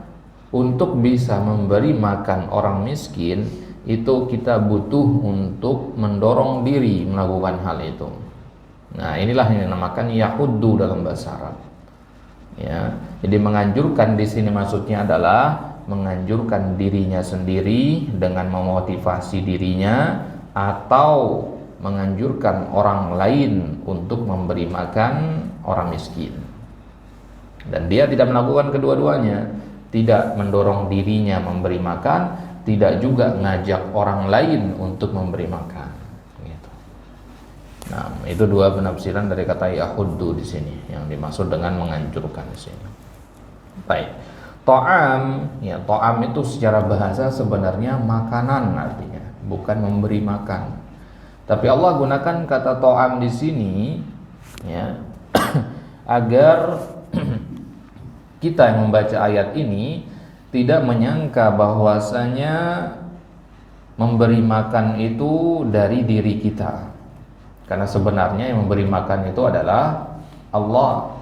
untuk bisa memberi makan orang miskin itu kita butuh untuk mendorong diri melakukan hal itu. Nah, inilah yang dinamakan yahuddu dalam bahasa Arab. Ya, jadi menganjurkan di sini maksudnya adalah menganjurkan dirinya sendiri dengan memotivasi dirinya atau menganjurkan orang lain untuk memberi makan orang miskin. Dan dia tidak melakukan kedua-duanya, tidak mendorong dirinya memberi makan, tidak juga ngajak orang lain untuk memberi makan. Gitu. Nah, itu dua penafsiran dari kata yahuddu di sini yang dimaksud dengan menganjurkan di sini. Baik, to'am, ya to'am itu secara bahasa sebenarnya makanan artinya, bukan memberi makan. Tapi Allah gunakan kata ta'am di sini ya agar kita yang membaca ayat ini tidak menyangka bahwasanya memberi makan itu dari diri kita. Karena sebenarnya yang memberi makan itu adalah Allah.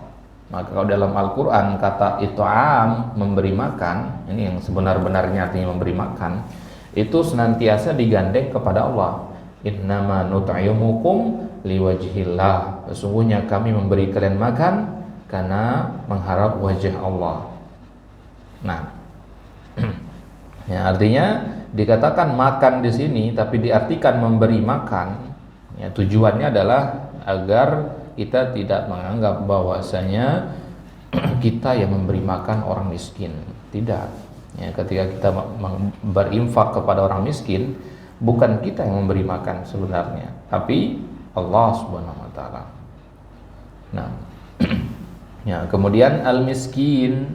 Maka kalau dalam Al-Quran kata it'am, memberi makan, ini yang sebenar-benarnya artinya memberi makan, itu senantiasa digandeng kepada Allah. Innama nut'imukum liwajhillah. Sesungguhnya kami memberi kalian makan karena mengharap wajah Allah. Nah, ya artinya dikatakan makan di sini, tapi diartikan memberi makan. Ya, tujuannya adalah agar kita tidak menganggap bahwasanya kita yang memberi makan orang miskin. Tidak. Ya, ketika kita berinfak kepada orang miskin, bukan kita yang memberi makan sebenarnya, tapi Allah Subhanahu wa taala. Nah, ya, kemudian al-miskin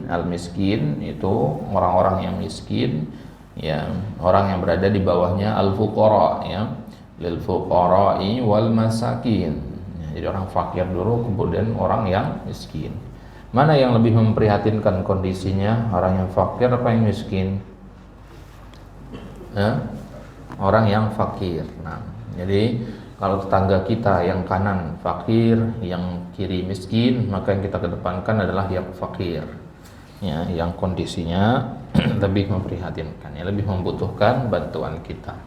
itu orang-orang yang miskin, ya, orang yang berada di bawahnya al-fuqara, ya, lil fuqara'i wal masakin. Jadi orang fakir dulu, kemudian orang yang miskin. Mana yang lebih memprihatinkan kondisinya? Orang yang fakir apa yang miskin? Orang yang fakir. Nah, jadi kalau tetangga kita yang kanan fakir, yang kiri miskin, maka yang kita kedepankan adalah yang fakir. Ya, yang kondisinya lebih memprihatinkan, yang lebih membutuhkan bantuan kita.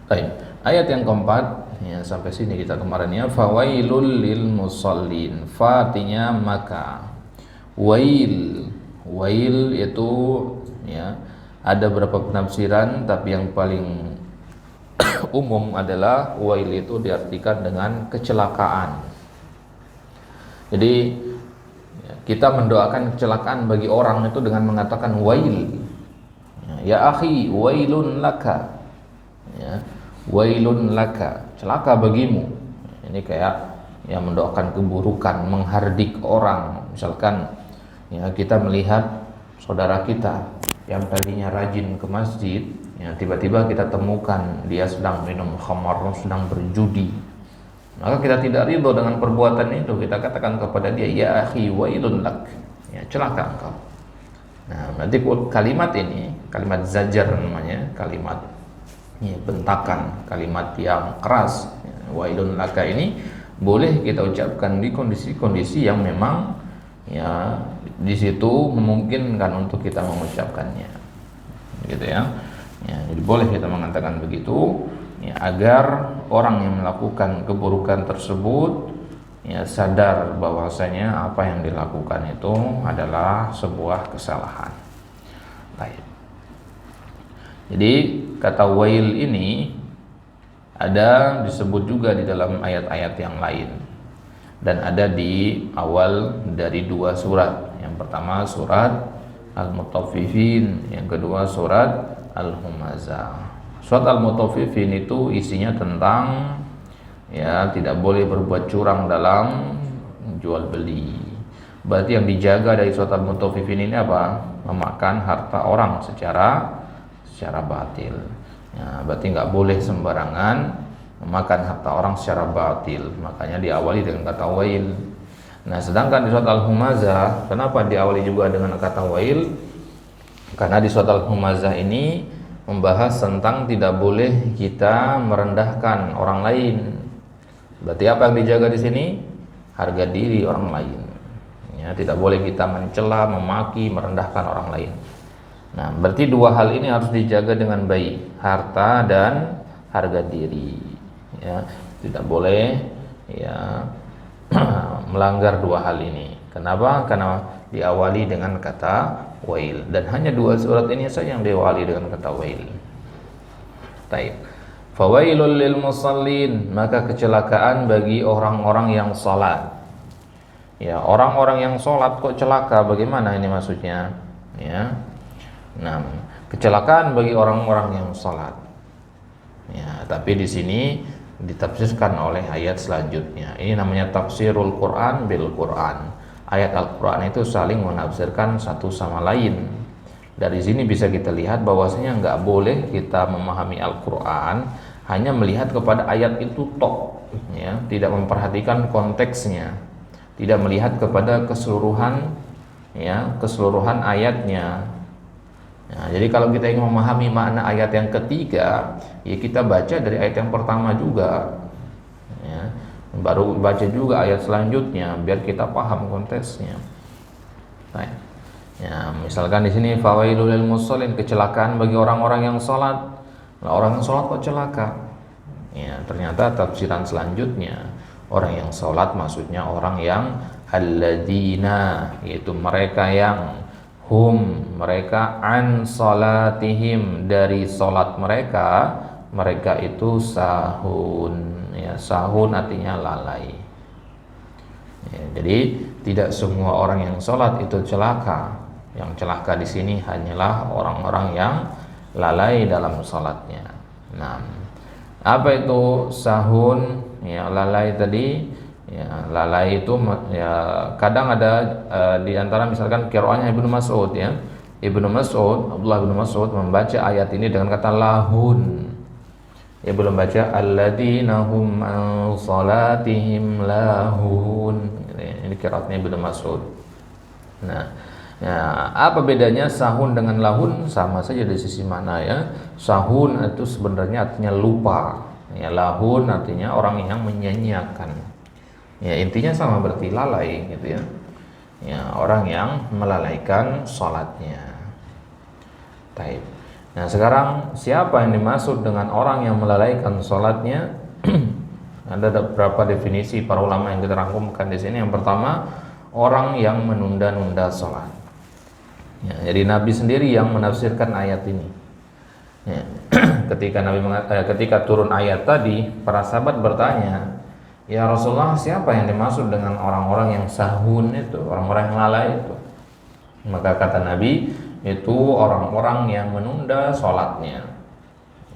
Baik. Ayat yang keempat, ya, sampai sini kita kemarin ya. Fawailul lil musallin. Fa artinya maka. Wail itu ya ada beberapa penafsiran, tapi yang paling umum adalah wail itu diartikan dengan kecelakaan. Jadi ya, kita mendoakan kecelakaan bagi orang itu dengan mengatakan wail. Ya akhi, wailun laka. Ya. Wailun laka, celaka bagimu. Ini kayak ya mendoakan keburukan, menghardik orang. Misalkan ya kita melihat saudara kita yang tadinya rajin ke masjid, ya tiba-tiba kita temukan dia sedang minum khamar, sedang berjudi. Maka kita tidak ridho dengan perbuatan itu. Kita katakan kepada dia, ya akhi wailun lak, ya celaka engkau. Nah, berarti kalimat ini, kalimat zajar namanya, kalimat ya, bentakan, kalimat yang keras, ya, wailun laka ini boleh kita ucapkan di kondisi-kondisi yang memang ya di situ memungkinkan untuk kita mengucapkannya, gitu ya. Ya, jadi boleh kita mengatakan begitu, ya, agar orang yang melakukan keburukan tersebut ya sadar bahwasanya apa yang dilakukan itu adalah sebuah kesalahan. Baik. Jadi kata wail ini ada disebut juga di dalam ayat-ayat yang lain, dan ada di awal dari dua surat. Yang pertama surat Al-Mutaffifin, yang kedua surat Al-Humazah. Surat Al-Mutaffifin itu isinya tentang ya tidak boleh berbuat curang dalam jual beli. Berarti yang dijaga dari surat Al-Mutaffifin ini apa? Memakan harta orang secara batil. Ya, berarti nggak boleh sembarangan memakan harta orang secara batil. Makanya diawali dengan kata wail. Nah, sedangkan di surat Al-Humazah, kenapa diawali juga dengan kata wail? Karena di surat Al-Humazah ini membahas tentang tidak boleh kita merendahkan orang lain. Berarti apa yang dijaga di sini? Harga diri orang lain. Ya, tidak boleh kita mencela, memaki, merendahkan orang lain. Nah, berarti dua hal ini harus dijaga dengan baik, harta dan harga diri. Ya, tidak boleh ya melanggar dua hal ini. Kenapa? Karena diawali dengan kata wail, dan hanya dua surat ini saja yang diawali dengan kata wail. Taib. Fawailul lil musallin, maka kecelakaan bagi orang-orang yang salat. Ya, orang-orang yang salat kok celaka? Bagaimana ini maksudnya? Ya. Nah, kecelakaan bagi orang-orang yang salat. Ya, tapi di sini ditafsirkan oleh ayat selanjutnya. Ini namanya tafsirul Quran bil Quran. Ayat Al-Quran itu saling menafsirkan satu sama lain. Dari sini bisa kita lihat bahwasanya nggak boleh kita memahami Al-Quran hanya melihat kepada ayat itu tok, ya, tidak memperhatikan konteksnya, tidak melihat kepada keseluruhan, ya, keseluruhan ayatnya. Nah, jadi kalau kita ingin memahami makna ayat yang ketiga, ya kita baca dari ayat yang pertama juga, ya, baru baca juga ayat selanjutnya biar kita paham konteksnya. Baik. Ya, misalkan di sini fawailul lil musallin, kecelakaan bagi orang-orang yang sholat. Nah, orang yang sholat kok celaka? Ya, ternyata tafsiran selanjutnya, orang yang sholat maksudnya orang yang alladzina, yaitu mereka yang hum, mereka an sholatihim, dari sholat mereka, mereka itu sahun. Ya, sahun artinya lalai. Ya, jadi tidak semua orang yang sholat itu celaka. Yang celaka di sini hanyalah orang-orang yang lalai dalam sholatnya. Nah, apa itu sahun? Ya, lalai tadi. Ya, lalai itu ya kadang ada di antara misalkan qiraatnya Ibnu Mas'ud, ya. Ibnu Mas'ud, Abdullah bin Mas'ud membaca ayat ini dengan kata lahun. Ya, belum baca alladzina hum an salatihim lahun. Ini qiraatnya Ibnu Mas'ud. Nah, ya, apa bedanya sahun dengan lahun? Sama saja dari sisi mana, ya. Sahun itu sebenarnya artinya lupa. Ya, lahun artinya orang yang menyanyiakan. Ya, intinya sama, berarti lalai gitu, ya. Ya, orang yang melalaikan sholatnya. Taib. Nah, sekarang siapa yang dimaksud dengan orang yang melalaikan sholatnya? Ada beberapa definisi para ulama yang kita rangkumkan di sini. Yang pertama, orang yang menunda-nunda sholat. Ya, jadi Nabi sendiri yang menafsirkan ayat ini. Ya, ketika turun ayat tadi, para sahabat bertanya, ya Rasulullah, siapa yang dimaksud dengan orang-orang yang sahun itu, orang-orang yang lalai itu? Maka kata Nabi, itu orang-orang yang menunda sholatnya.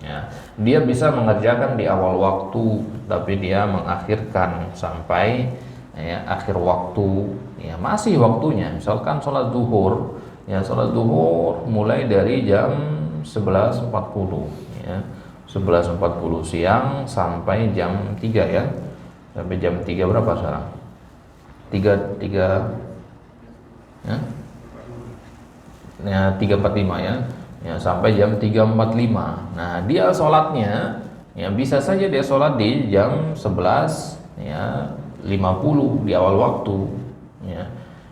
Ya, dia bisa mengerjakan di awal waktu, tapi dia mengakhirkan sampai, ya, akhir waktu. Ya, masih waktunya. Misalkan sholat zuhur, ya, sholat zuhur mulai dari jam 11.40, ya, 11.40 siang sampai jam 3, ya. Sampai jam 3 berapa sekarang? 3 ya, 3.45, ya. Ya, sampai jam 3.45. Nah, dia sholatnya, ya, bisa saja dia sholat di jam 11, ya, 50 di awal waktu, ya.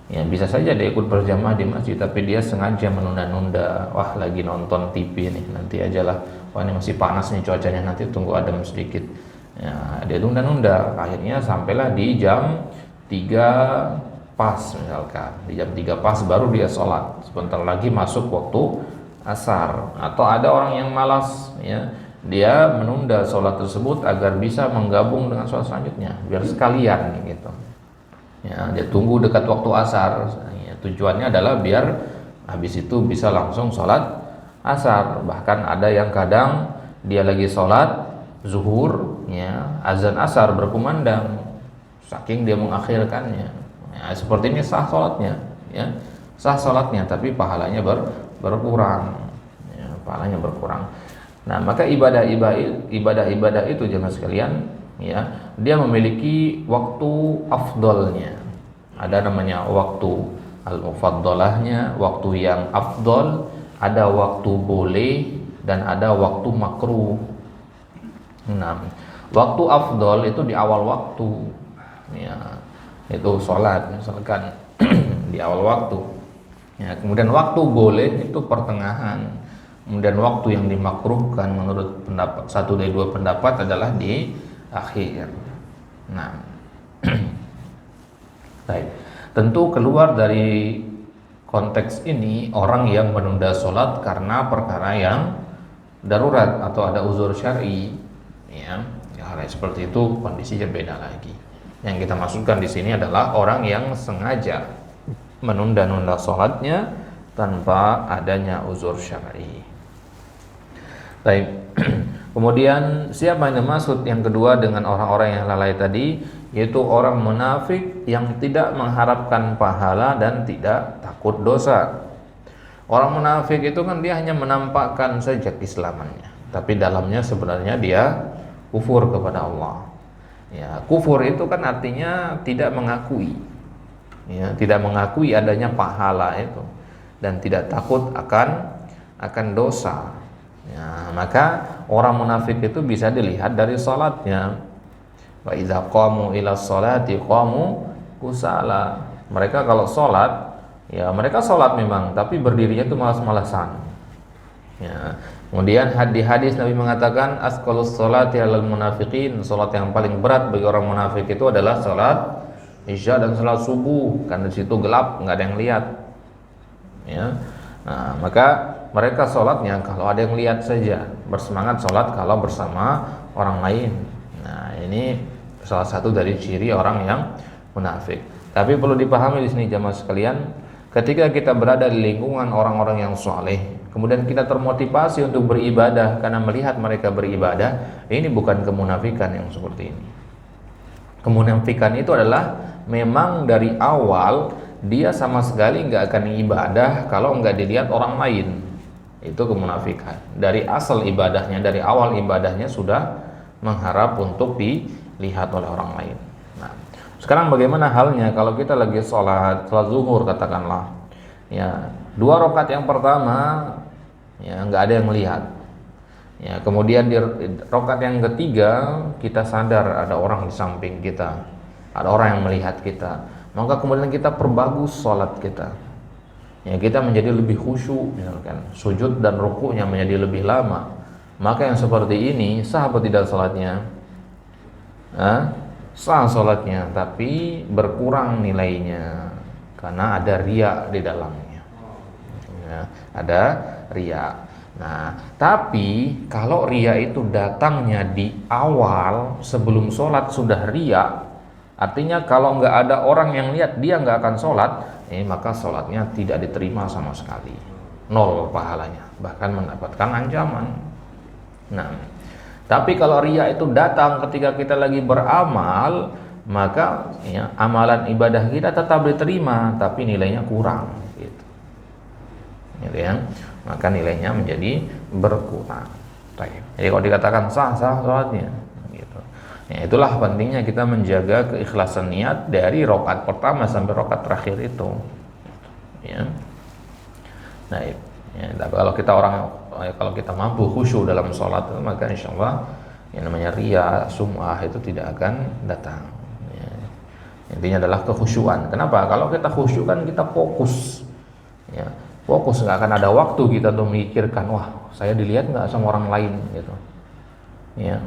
Ya, bisa saja dia ikut berjamaah di masjid, tapi dia sengaja menunda-nunda. Wah, lagi nonton TV nih, nanti ajalah. Wah, ini masih panas nih cuacanya, nanti tunggu adem sedikit. Ya, dia tunda-nunda, akhirnya sampailah di jam 3 pas, misalkan di jam 3 pas baru dia sholat, sebentar lagi masuk waktu asar. Atau ada orang yang malas, ya, dia menunda sholat tersebut agar bisa menggabung dengan sholat selanjutnya, biar sekalian gitu, ya. Dia tunggu dekat waktu asar, ya, tujuannya adalah biar habis itu bisa langsung sholat asar. Bahkan ada yang kadang dia lagi sholat zuhur, ya, azan asar berkumandang, saking dia mengakhirkannya. Ya, seperti ini sah sholatnya, ya, sah sholatnya, tapi pahalanya berkurang, ya, pahalanya berkurang. Nah, maka ibadah-ibadah itu jemaah sekalian, ya, dia memiliki waktu afdolnya. Ada namanya waktu al-mufaddalahnya, waktu yang afdol, ada waktu boleh, dan ada waktu makruh. Nah, waktu afdol itu di awal waktu, ya, itu sholat misalkan di awal waktu, ya. Kemudian waktu boleh itu pertengahan. Kemudian waktu yang dimakruhkan menurut pendapat satu dari dua pendapat adalah di akhir. Nah, baik. Tentu keluar dari konteks ini orang yang menunda sholat karena perkara yang darurat atau ada uzur syar'i, ya, hal seperti itu kondisinya beda lagi. Yang kita maksudkan di sini adalah orang yang sengaja menunda-nunda sholatnya tanpa adanya uzur syar'i. Baik. Kemudian siapa yang dimaksud yang kedua dengan orang-orang yang lalai tadi, yaitu orang munafik yang tidak mengharapkan pahala dan tidak takut dosa. Orang munafik itu kan dia hanya menampakkan saja keislamannya, tapi dalamnya sebenarnya dia kufur kepada Allah. Ya, kufur itu kan artinya tidak mengakui, ya, tidak mengakui adanya pahala itu dan tidak takut akan dosa. Ya, maka orang munafik itu bisa dilihat dari salatnya. Wa idza qamu ila sholati qamu kusala. Mereka kalau salat, ya mereka salat memang, tapi berdirinya itu malas-malasan. Ya. Kemudian di hadis Nabi mengatakan asqalus sholati alal munafiqin, salat yang paling berat bagi orang munafik itu adalah salat Isya dan salat subuh, karena di situ gelap, nggak ada yang lihat. Ya. Nah, maka mereka sholatnya kalau ada yang lihat saja, bersemangat sholat kalau bersama orang lain. Nah, ini salah satu dari ciri orang yang munafik. Tapi perlu dipahami di sini jamaah sekalian, ketika kita berada di lingkungan orang-orang yang soleh, kemudian kita termotivasi untuk beribadah karena melihat mereka beribadah, ini bukan kemunafikan yang seperti ini. Kemunafikan itu adalah memang dari awal dia sama sekali nggak akan ibadah kalau nggak dilihat orang lain. Itu kemunafikan. Dari asal ibadahnya, dari awal ibadahnya sudah mengharap untuk dilihat oleh orang lain. Nah, sekarang bagaimana halnya kalau kita lagi sholat zuhur katakanlah, ya 2 rakaat yang pertama ya nggak ada yang melihat, ya kemudian di rakaat yang ketiga kita sadar ada orang di samping kita, ada orang yang melihat kita, maka kemudian kita perbagus sholat kita, ya kita menjadi lebih khusyuk, misalkan sujud dan rukuknya menjadi lebih lama, maka yang seperti ini sah atau tidak sholatnya? Sah sholatnya, tapi berkurang nilainya karena ada riya di dalamnya, ya, ada riya. Nah, tapi kalau riya itu datangnya di awal sebelum sholat sudah riya, artinya kalau nggak ada orang yang lihat dia nggak akan sholat, maka sholatnya tidak diterima sama sekali, 0 pahalanya, bahkan mendapatkan ancaman. Nah, tapi kalau riya itu datang ketika kita lagi beramal, maka ya, amalan ibadah kita tetap diterima, tapi nilainya kurang, gitu. Ya, maka nilainya menjadi berkurang. Jadi kalau dikatakan sah sholatnya, gitu. Ya, itulah pentingnya kita menjaga keikhlasan niat dari rakaat pertama sampai rakaat terakhir itu. Ya. Nah, ya, tapi kalau kita mampu khusyuk dalam sholat, maka insya Allah yang namanya riya, sum'ah itu tidak akan datang. Ya. Intinya adalah kekhusyuan. Kenapa? Kalau kita khusyuk kan kita fokus, ya, fokus, nggak akan ada waktu kita untuk memikirkan, wah saya dilihat nggak sama orang lain, gitu. Ya.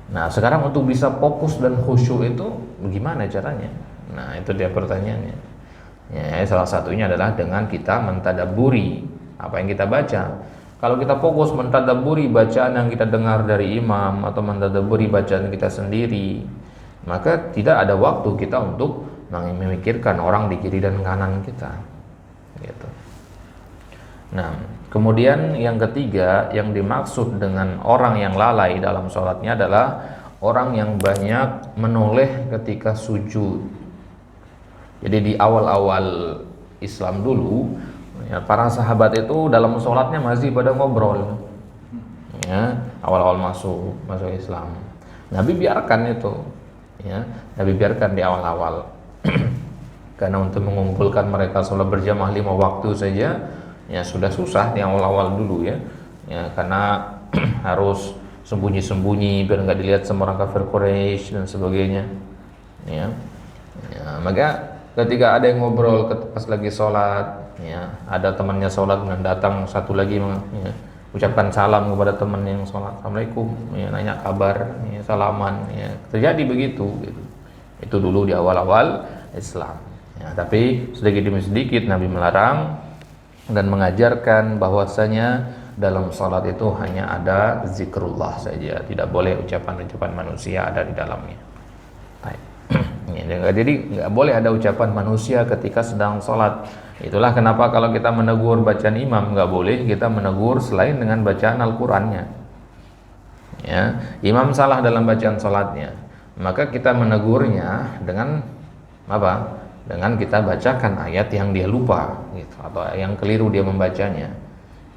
Nah sekarang untuk bisa fokus dan khusyuk itu bagaimana caranya? Nah itu dia pertanyaannya. Ya, salah satunya adalah dengan kita mentadaburi apa yang kita baca. Kalau kita fokus mentadaburi bacaan yang kita dengar dari imam atau mentadaburi bacaan kita sendiri, maka tidak ada waktu kita untuk memikirkan orang di kiri dan kanan kita, gitu. Nah, kemudian yang ketiga yang dimaksud dengan orang yang lalai dalam sholatnya adalah orang yang banyak menoleh ketika sujud. Jadi di awal-awal Islam dulu, ya, para sahabat itu dalam sholatnya masih pada ngobrol, ya, awal-awal masuk Islam. Nabi biarkan itu, ya, Nabi biarkan di awal-awal, karena untuk mengumpulkan mereka sholat berjamaah 5 waktu saja, ya sudah susah di awal-awal dulu, ya, karena harus sembunyi-sembunyi biar nggak dilihat sama orang kafir Quraisy dan sebagainya, ya, maka ketika ada yang ngobrol pas lagi sholat, ya, ada temannya sholat dan datang satu lagi, ya, ucapkan salam kepada teman yang sholat, assalamualaikum, ya, nanya kabar, ya, salaman, ya, terjadi begitu, gitu. Itu dulu di awal-awal Islam, ya, tapi sedikit demi sedikit Nabi melarang dan mengajarkan bahwasanya dalam sholat itu hanya ada zikrullah saja, tidak boleh ucapan-ucapan manusia ada di dalamnya. Jadi nggak boleh ada ucapan manusia ketika sedang sholat. Itulah kenapa kalau kita menegur bacaan imam, nggak boleh kita menegur selain dengan bacaan Al-Qur'annya. Ya, imam salah dalam bacaan sholatnya, maka kita menegurnya dengan apa? dengan kita bacakan ayat yang dia lupa gitu, atau yang keliru dia membacanya.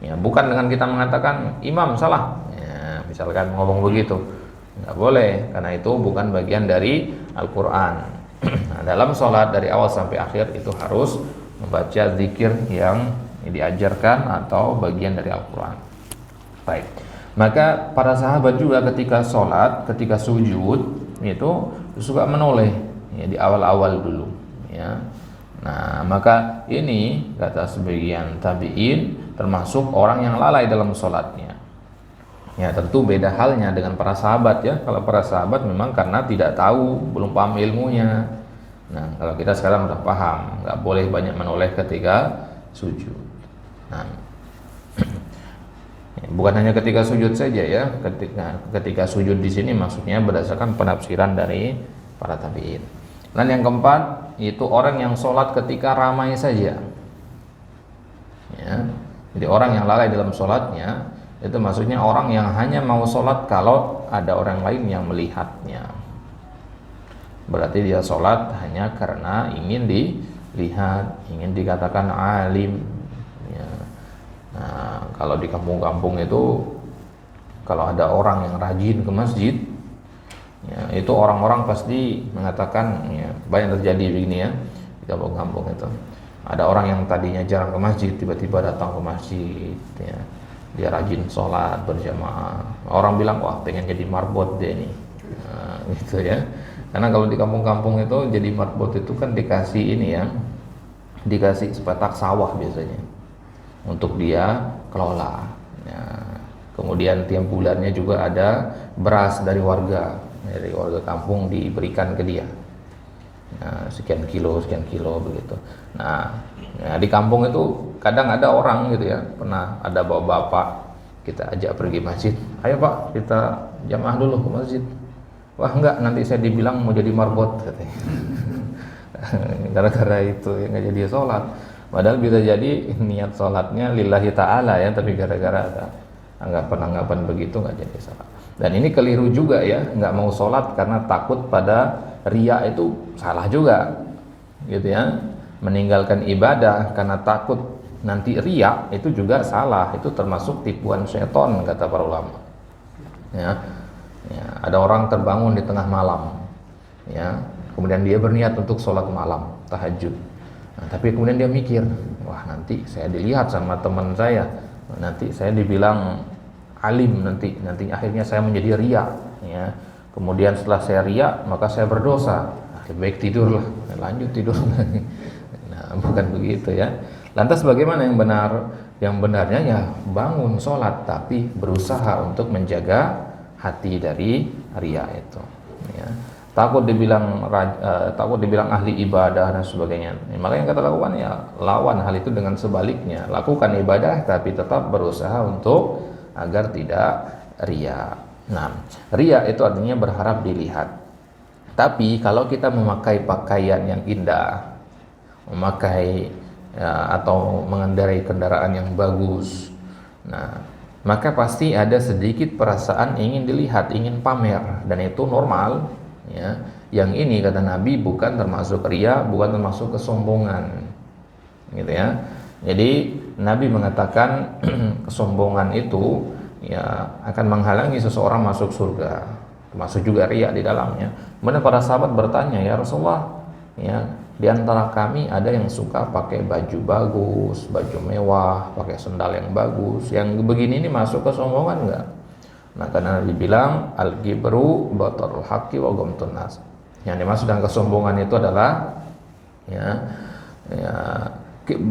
Ya, bukan dengan kita mengatakan imam salah. Ya, misalkan ngomong begitu, nggak boleh, karena itu bukan bagian dari Al-Quran. Nah, dalam sholat dari awal sampai akhir itu harus membaca zikir yang diajarkan atau bagian dari Al-Quran. Baik, maka para sahabat juga ketika sholat, ketika sujud itu suka menoleh ya, di awal-awal dulu ya. Nah, maka ini kata sebagian tabi'in termasuk orang yang lalai dalam sholatnya. Ya, tentu beda halnya dengan para sahabat ya. Kalau para sahabat memang karena tidak tahu, belum paham ilmunya. Nah, kalau kita sekarang udah paham, nggak boleh banyak menoleh ketika sujud. Nah, bukan hanya ketika sujud saja ya. Ketika sujud di sini maksudnya berdasarkan penafsiran dari para tabi'in. Dan yang keempat itu orang yang sholat ketika ramai saja. Ya. Jadi orang yang lalai dalam sholatnya itu maksudnya orang yang hanya mau sholat kalau ada orang lain yang melihatnya. Berarti dia sholat hanya karena ingin dilihat, ingin dikatakan alim ya. Nah, kalau di kampung-kampung itu kalau ada orang yang rajin ke masjid ya, itu orang-orang pasti mengatakan ya, banyak terjadi begini ya di kampung-kampung itu. Ada orang yang tadinya jarang ke masjid tiba-tiba datang ke masjid ya. Dia rajin sholat berjamaah. Orang bilang wah pengen jadi marbot dia nih. Nah, gitu ya. Karena kalau di kampung-kampung itu jadi marbot itu kan dikasih ini ya, dikasih sepetak sawah biasanya untuk dia kelola ya. Kemudian tiap bulannya juga ada beras dari warga kampung diberikan ke dia. Nah, sekian kilo begitu. Nah, ya, di kampung itu kadang ada orang gitu ya, pernah ada bapak-bapak kita ajak pergi masjid, ayo pak kita jamaah dulu ke masjid. Wah enggak, nanti saya dibilang mau jadi marbot katanya. Gara-gara itu ya nggak jadi sholat. Padahal bisa jadi niat sholatnya lillahi ta'ala ya, tapi gara-gara ada anggapan-anggapan begitu nggak jadi sholat. Dan ini keliru juga ya, nggak mau sholat karena takut pada riya itu salah juga gitu ya. Meninggalkan ibadah karena takut nanti riya itu juga salah, itu termasuk tipuan setan kata para ulama ya. Ya, ada orang terbangun di tengah malam ya, kemudian dia berniat untuk sholat malam tahajud. Nah, tapi kemudian dia mikir, wah nanti saya dilihat sama teman saya, nanti saya dibilang alim, nanti akhirnya saya menjadi riya ya. Kemudian setelah saya riya maka saya berdosa. Nah, lebih baik tidurlah, lanjut tidur. Nah, bukan begitu ya. Lantas bagaimana yang benar? Yang benarnya ya bangun sholat tapi berusaha untuk menjaga hati dari riya itu ya. Takut dibilang ahli ibadah dan sebagainya. Maka yang kita lakukan ya lawan hal itu dengan sebaliknya. Lakukan ibadah tapi tetap berusaha untuk agar tidak riya. Nah, riya itu artinya berharap dilihat. Tapi kalau kita memakai pakaian yang indah, memakai ya, atau mengendarai kendaraan yang bagus, nah maka pasti ada sedikit perasaan ingin dilihat, ingin pamer, dan itu normal ya. Yang ini kata Nabi bukan termasuk riya, bukan termasuk kesombongan gitu ya. Jadi Nabi mengatakan kesombongan itu ya akan menghalangi seseorang masuk surga, termasuk juga riya di dalamnya. Kemudian para sahabat bertanya, ya Rasulullah ya, di antara kami ada yang suka pakai baju bagus, baju mewah, pakai sendal yang bagus. Yang begini ini masuk kesombongan enggak? Nah, karena Nabi bilang al-ghibru batarul haqqi wa ghamtun nas. Yang dimaksud dengan kesombongan itu adalah ya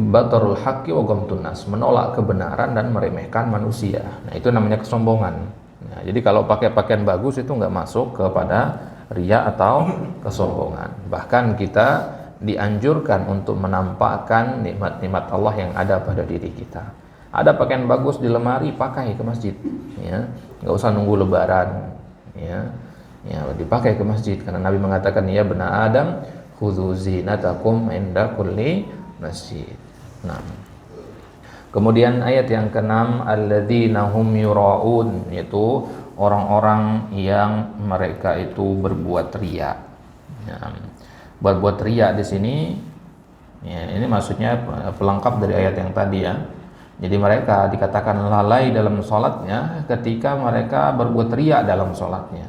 batarul haqqi wa ghamtun nas, menolak kebenaran dan meremehkan manusia. Nah, itu namanya kesombongan. Nah, jadi kalau pakai pakaian bagus itu enggak masuk kepada riya atau kesombongan. Bahkan kita dianjurkan untuk menampakkan nikmat-nikmat Allah yang ada pada diri kita. Ada pakaian bagus di lemari, pakai ke masjid ya. Enggak usah nunggu lebaran ya. Ya, dipakai ke masjid karena Nabi mengatakan ya bani Adam khudzu zinatakum inda kulli masjid. Nah. Kemudian ayat yang ke-6 alladzina hum yuraun, yaitu orang-orang yang mereka itu berbuat riya. Ya. Berbuat riya di sini Ya, ini maksudnya pelengkap dari ayat yang tadi ya. Jadi mereka dikatakan lalai dalam sholatnya ketika mereka berbuat riya dalam sholatnya.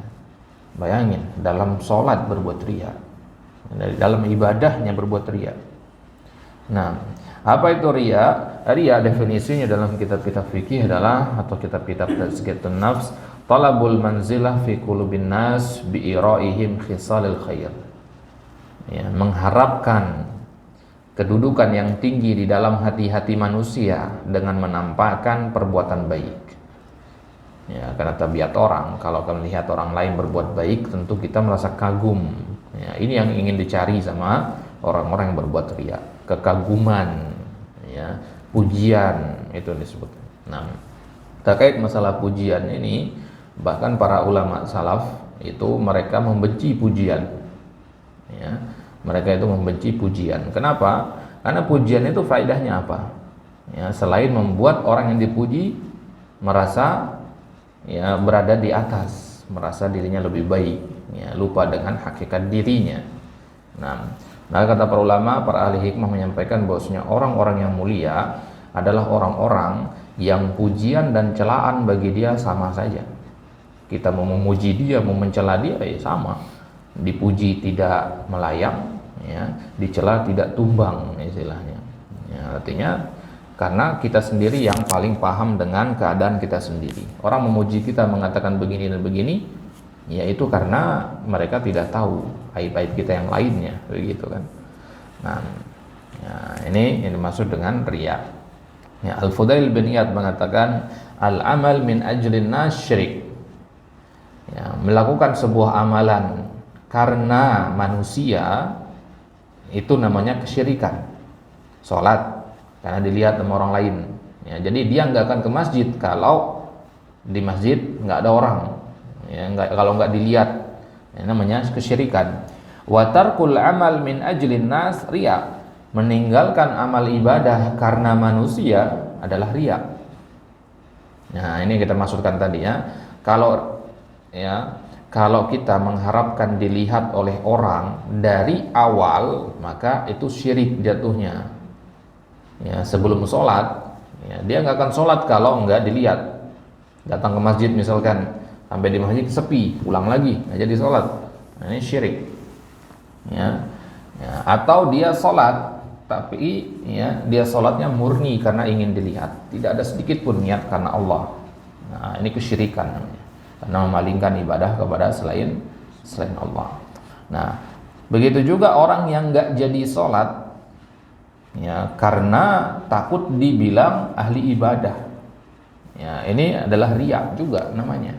Bayangin, dalam sholat berbuat riya, dalam ibadahnya berbuat riya. Nah, apa itu riya? Riya definisinya dalam kitab-kitab fikih adalah, atau kitab-kitab tazkiyatun nafs, talabul manzilah fi qulubin nas bi iraihim khisalil khair. Ya, mengharapkan kedudukan yang tinggi di dalam hati-hati manusia dengan menampakkan perbuatan baik. Ya, karena tabiat orang, kalau melihat orang lain berbuat baik, tentu kita merasa kagum. Ya, ini yang ingin dicari sama orang-orang yang berbuat riya, kekaguman, ya, pujian itu disebut. Nah, terkait masalah pujian ini, bahkan para ulama salaf itu mereka membenci pujian. Ya, mereka itu membenci pujian. Kenapa? Karena pujian itu faedahnya apa? Ya, selain membuat orang yang dipuji merasa ya berada di atas, merasa dirinya lebih baik, ya, lupa dengan hakikat dirinya. Nah, kata para ulama, para ahli hikmah menyampaikan bahwasanya orang-orang yang mulia adalah orang-orang yang pujian dan celaan bagi dia sama saja. Kita mau memuji dia, mau mencela dia, ya sama. Dipuji tidak melayang, ya, dicela tidak tumbang istilahnya. Ya, artinya karena kita sendiri yang paling paham dengan keadaan kita sendiri. Orang memuji kita mengatakan begini dan begini, yaitu karena mereka tidak tahu aib-aib kita yang lainnya, begitu kan. Nah, ya, ini yang dimaksud dengan riya. Ya, Al-Fudail bin Iyad mengatakan al-amal min ajlin nas syirik. Ya, melakukan sebuah amalan karena manusia itu namanya kesyirikan. Salat karena dilihat sama orang lain. Ya, jadi dia nggak akan ke masjid kalau di masjid nggak ada orang. Ya, kalau nggak dilihat, ya, namanya kesyirikan. Wa tarkul amal min ajlin nas riya. Meninggalkan amal ibadah karena manusia adalah riya. Nah, ini kita maksudkan tadi ya. Kalau kita mengharapkan dilihat oleh orang dari awal, maka itu syirik jatuhnya. Ya, sebelum sholat, ya, dia nggak akan sholat kalau nggak dilihat. Datang ke masjid misalkan, sampai di masjid sepi, pulang lagi nggak jadi sholat. Nah, ini syirik. Ya, atau dia sholat, tapi ya dia sholatnya murni karena ingin dilihat, tidak ada sedikit pun niat karena Allah. Nah, ini kesyirikan namanya. Karena memalingkan ibadah kepada selain Allah. Nah, begitu juga orang yang nggak jadi sholat, ya, karena takut dibilang ahli ibadah. Ya, ini adalah riya juga namanya.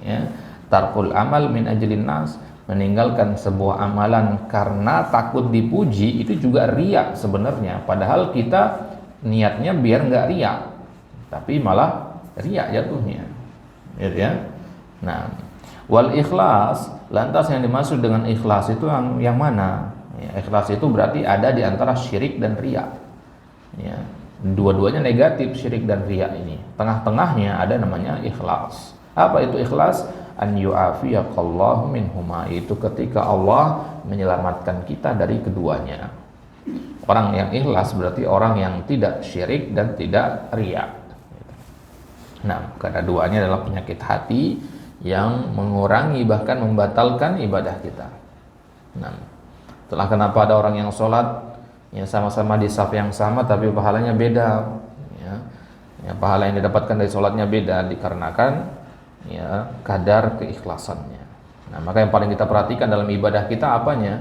Ya, tarkul amal min ajlin nas, meninggalkan sebuah amalan karena takut dipuji, itu juga riya sebenarnya. Padahal kita niatnya biar nggak riya, tapi malah riya jatuhnya. Gitu ya. Nah, wal ikhlas, lantas yang dimaksud dengan ikhlas itu yang mana? Ya, ikhlas itu berarti ada di antara syirik dan riya. Ya, dua-duanya negatif, syirik dan riya ini. Tengah-tengahnya ada namanya ikhlas. Apa itu ikhlas? An yu'afiyaqallahu minhuma, itu ketika Allah menyelamatkan kita dari keduanya. Orang yang ikhlas berarti orang yang tidak syirik dan tidak riya. Nah, karena duanya adalah penyakit hati yang mengurangi bahkan membatalkan ibadah kita. Nah, itulah kenapa ada orang yang sholat yang sama-sama di saf yang sama tapi pahalanya beda. Ya, pahala yang didapatkan dari sholatnya beda dikarenakan ya kadar keikhlasannya. Nah, maka yang paling kita perhatikan dalam ibadah kita apanya?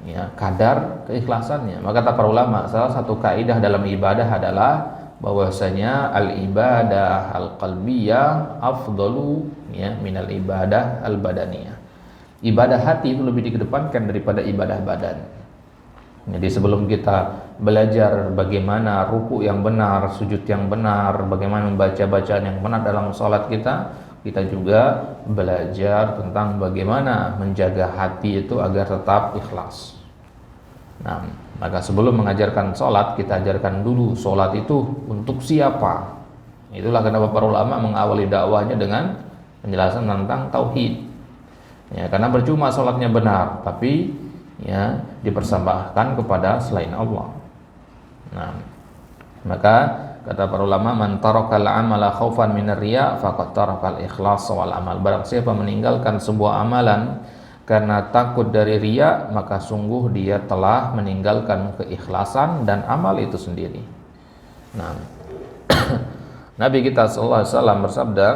Ya, kadar keikhlasannya. Maka kata para ulama, salah satu kaidah dalam ibadah adalah bahwasanya al-ibadah al-qalbiyah afdalu ya minal ibadah al-badaniyah. Ibadah hati itu lebih dikedepankan daripada ibadah badan. Jadi sebelum kita belajar bagaimana ruku yang benar, sujud yang benar, bagaimana membaca bacaan yang benar dalam salat kita juga belajar tentang bagaimana menjaga hati itu agar tetap ikhlas. Nah, maka sebelum mengajarkan sholat, kita ajarkan dulu sholat itu untuk siapa. Itulah kenapa para ulama mengawali dakwahnya dengan penjelasan tentang tauhid. Ya, karena percuma sholatnya benar, tapi ya dipersembahkan kepada selain Allah. Nah, maka kata para ulama, man tarakal amala khaufan minar riya faqad tarakal ikhlas wal amal. Barang siapa meninggalkan sebuah amalan karena takut dari riya, maka sungguh dia telah meninggalkan keikhlasan dan amal itu sendiri. Nah, Nabi kita sallallahu alaihi wasallam bersabda,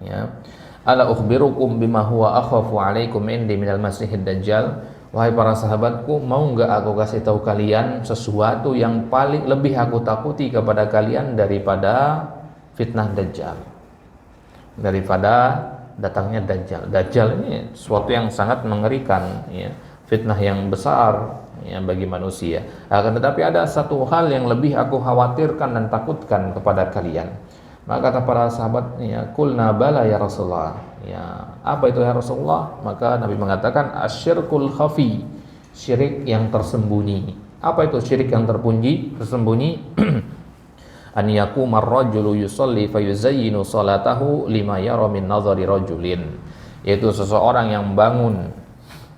ya, ala ukhbirukum bima huwa akhafu alaikum indi minal masihid dajjal. Wahai para sahabatku, mau enggak aku kasih tahu kalian sesuatu yang paling lebih aku takuti kepada kalian daripada fitnah dajjal, daripada datangnya dajjal. Dajjal ini sesuatu yang sangat mengerikan, ya, fitnah yang besar, ya, bagi manusia. Akan tetapi ada satu hal yang lebih aku khawatirkan dan takutkan kepada kalian. Maka kata para sahabat, ya, qulna bala ya Rasulullah. Ya, apa itu ya Rasulullah? Maka Nabi mengatakan asyirkul khafi, syirik yang tersembunyi. Apa itu syirik yang tersembunyi? An yaqumar rajulu yusalli fayuzayyinu salatahu lima yara min nazari rajulin. Yaitu seseorang yang bangun,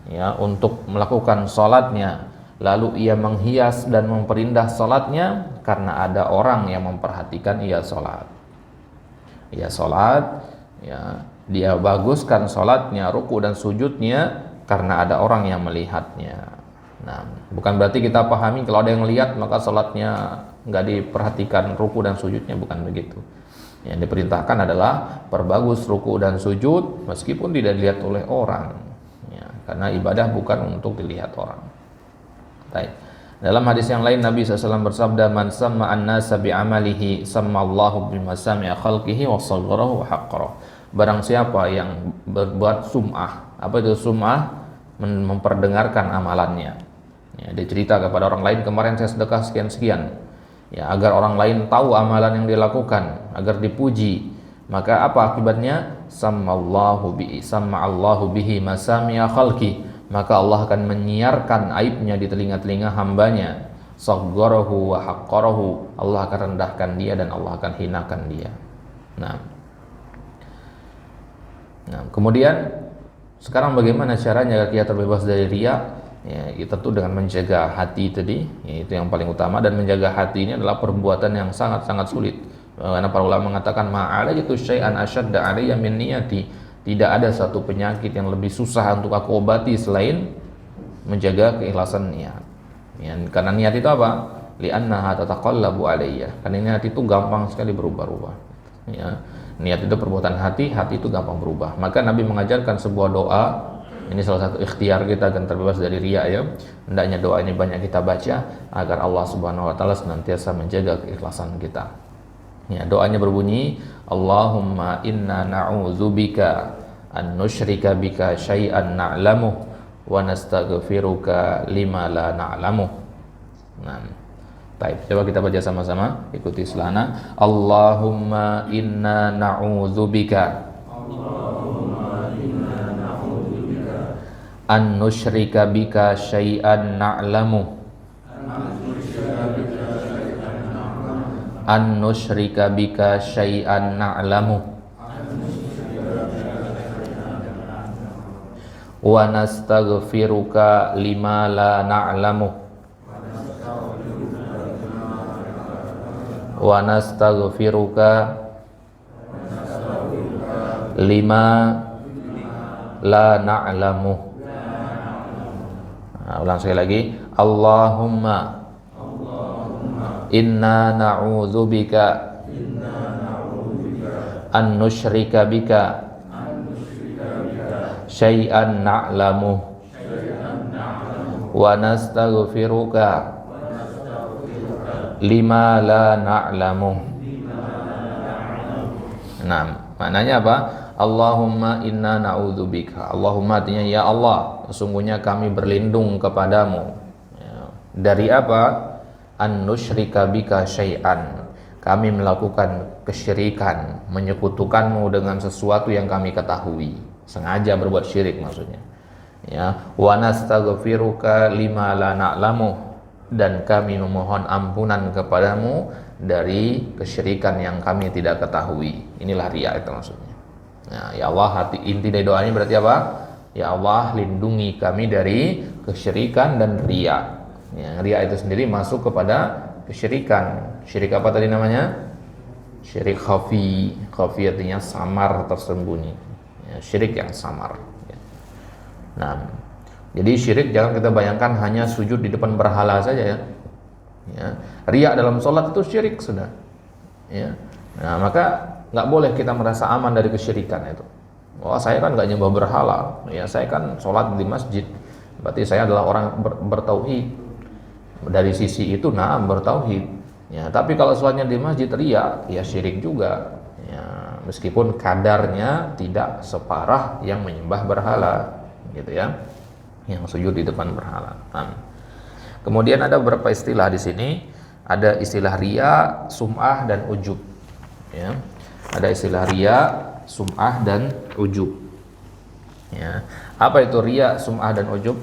ya, untuk melakukan salatnya, lalu ia menghias dan memperindah salatnya karena ada orang yang memperhatikan ia salat. Ia salat, ya, dia baguskan salatnya, ruku dan sujudnya karena ada orang yang melihatnya. Nah, bukan berarti kita pahami kalau ada yang lihat maka salatnya nggak diperhatikan, ruku dan sujudnya, bukan begitu. Yang diperintahkan adalah perbagus ruku dan sujud meskipun tidak dilihat oleh orang, ya, karena ibadah bukan untuk dilihat orang. Baik. Dalam hadis yang lain Nabi SAW bersabda, man samma'an nasa bi'amalihi sammallahu bimasami'a khalqihi wa sagharahu wa haqqarahu. Barang siapa yang berbuat sum'ah. Apa itu sum'ah? Memperdengarkan amalannya, ya, dia cerita kepada orang lain, kemarin saya sedekah sekian-sekian, ya, agar orang lain tahu amalan yang dilakukan, agar dipuji. Maka apa akibatnya? Sammallahu bihi masami'a khalqi. Maka Allah akan menyiarkan aibnya di telinga-telinga hambanya. Sagharahu wa haqqarahu. Allah akan rendahkan dia dan Allah akan hinakan dia. Nah, kemudian sekarang bagaimana caranya agar kita terbebas dari riya? Ya, tentu dengan menjaga hati tadi, ya, itu yang paling utama. Dan menjaga hati ini adalah perbuatan yang sangat-sangat sulit. Karena para ulama mengatakan ma'alajatu syai'an asyadda 'alayya min niyati. Tidak ada satu penyakit yang lebih susah untuk aku obati selain menjaga keikhlasan niat. Ya, karena niat itu apa? Li'annaha tataqallabu alayya. Karena niat itu gampang sekali berubah-ubah. Ya, niat itu perbuatan hati, hati itu gampang berubah. Maka Nabi mengajarkan sebuah doa. Ini salah satu ikhtiar kita agar terbebas dari riya, ya. Hendaknya doa ini banyak kita baca agar Allah Subhanahu wa taala senantiasa menjaga keikhlasan kita. Ya, doanya berbunyi, Allahumma inna na'udzubika an nusyrika bika syai'an na'lamuh wa nastaghfiruka lima la na'lamuh. Nah, baik, coba kita baca sama-sama, ikuti selana. Allahumma inna na'udzubika an nusyrika bika syai'an na'lamuh an nusyrika bika syai'an na'lamu wa nastaghfiruka lima la na'lamu wa nastaghfiruka lima la na'lamu. Nah, ulang sekali lagi. Allahumma inna na'udzubika an nusyrika bika syai'an na'lamu wa nastaghfiruka lima la na'lamu. Nah, maknanya apa? Allahumma inna na'udzubika. Allahumma artinya ya Allah, sesungguhnya kami berlindung kepadamu. Ya, dari apa? An nusyrika bika syai'an. Kami melakukan kesyirikan, menyekutukanmu dengan sesuatu yang kami ketahui, sengaja berbuat syirik maksudnya. Ya, wa nastaghfiruka lima la na'lamu, dan kami memohon ampunan kepadamu dari kesyirikan yang kami tidak ketahui. Inilah riya itu maksudnya. Nah, ya Allah, inti dari doanya berarti apa? Ya Allah, lindungi kami dari kesyirikan dan riya. Ya, riya itu sendiri masuk kepada kesyirikan. Syirik apa tadi namanya? Syirik khafi. Khafi artinya samar, tersembunyi. Ya, syirik yang samar. Ya. Nah, jadi syirik jangan kita bayangkan hanya sujud di depan berhala saja ya. Ya. Riya dalam sholat itu syirik sudah. Ya. Nah, maka nggak boleh kita merasa aman dari kesyirikan itu. Wah, saya kan nggak nyembah berhala. Ya, saya kan sholat di masjid. Berarti saya adalah orang bertauhid. Dari sisi itu, nah bertauhid. Ya, tapi kalau sholatnya di masjid riya, ya syirik juga. Ya, meskipun kadarnya tidak separah yang menyembah berhala, gitu ya. Yang sujud di depan berhala. Nah, kemudian ada beberapa istilah di sini. Ada istilah riya, sum'ah dan ujub. Ya, ada istilah riya, sum'ah dan ujub. Ya, apa itu riya, sum'ah dan ujub?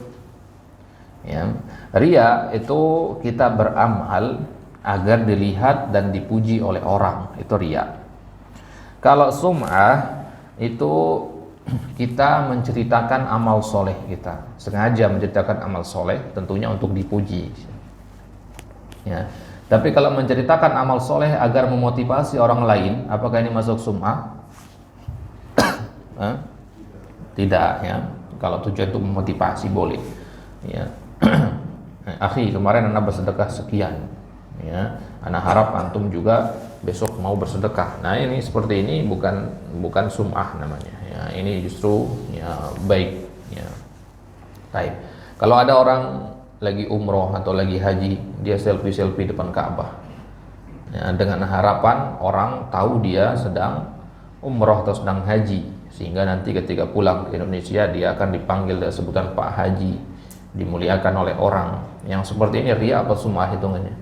Ya, riya itu kita beramal agar dilihat dan dipuji oleh orang, itu riya. Kalau sum'ah itu kita menceritakan amal soleh kita, sengaja menceritakan amal soleh, tentunya untuk dipuji. Ya. Tapi kalau menceritakan amal soleh agar memotivasi orang lain, apakah ini masuk sum'ah? Tidak ya. Kalau tujuan untuk memotivasi boleh. Ya. Akhi, kemarin anak bersedekah sekian. Ya. Anak harap antum juga besok mau bersedekah. Nah ini seperti ini bukan sum'ah namanya. Ya, ini justru ya baik. Ya. Baik. Kalau ada orang lagi umroh atau lagi haji, dia selfie depan Ka'bah. Ya, dengan harapan orang tahu dia sedang umroh atau sedang haji, sehingga nanti ketika pulang ke Indonesia dia akan dipanggil dengan sebutan Pak Haji, dimuliakan oleh orang. Yang seperti ini riya apa sum'ah hitungannya?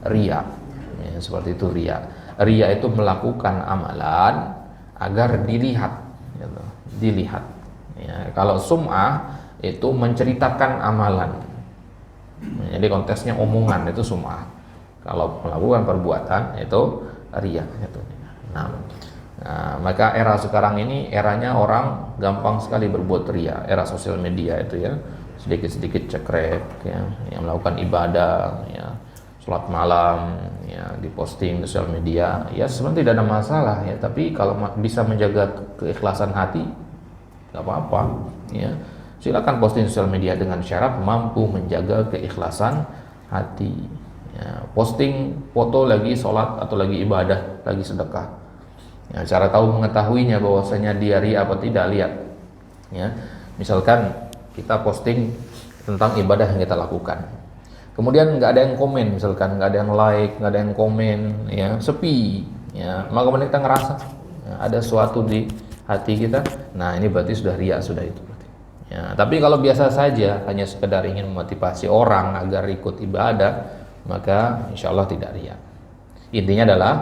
Riya. Ya, seperti itu riya. Riya itu melakukan amalan agar dilihat, gitu. Dilihat. Ya, kalau sum'ah itu menceritakan amalan. Jadi konteksnya omongan, itu sum'ah. Kalau melakukan perbuatan itu riya. Gitu. Nah, maka era sekarang ini eranya orang gampang sekali berbuat riya, era sosial media itu ya. Sedikit-sedikit cekrek ya, yang melakukan ibadah ya, sholat malam ya, diposting di sosial media, ya sebenarnya tidak ada masalah ya, tapi kalau bisa menjaga keikhlasan hati nggak apa-apa ya. Silakan posting sosial media dengan syarat mampu menjaga keikhlasan hati ya. Posting foto lagi sholat atau lagi ibadah, lagi sedekah ya, cara tahu mengetahuinya bahwasanya dia riya apa tidak, lihat ya. Misalkan kita posting tentang ibadah yang kita lakukan, kemudian nggak ada yang komen, misalkan nggak ada yang like, nggak ada yang komen ya, sepi ya, maka kemudian kita ngerasa ya, ada sesuatu di hati kita, nah ini berarti sudah riya, sudah itu ya. Tapi kalau biasa saja hanya sekedar ingin memotivasi orang agar ikut ibadah, maka insya Allah tidak riya. Intinya adalah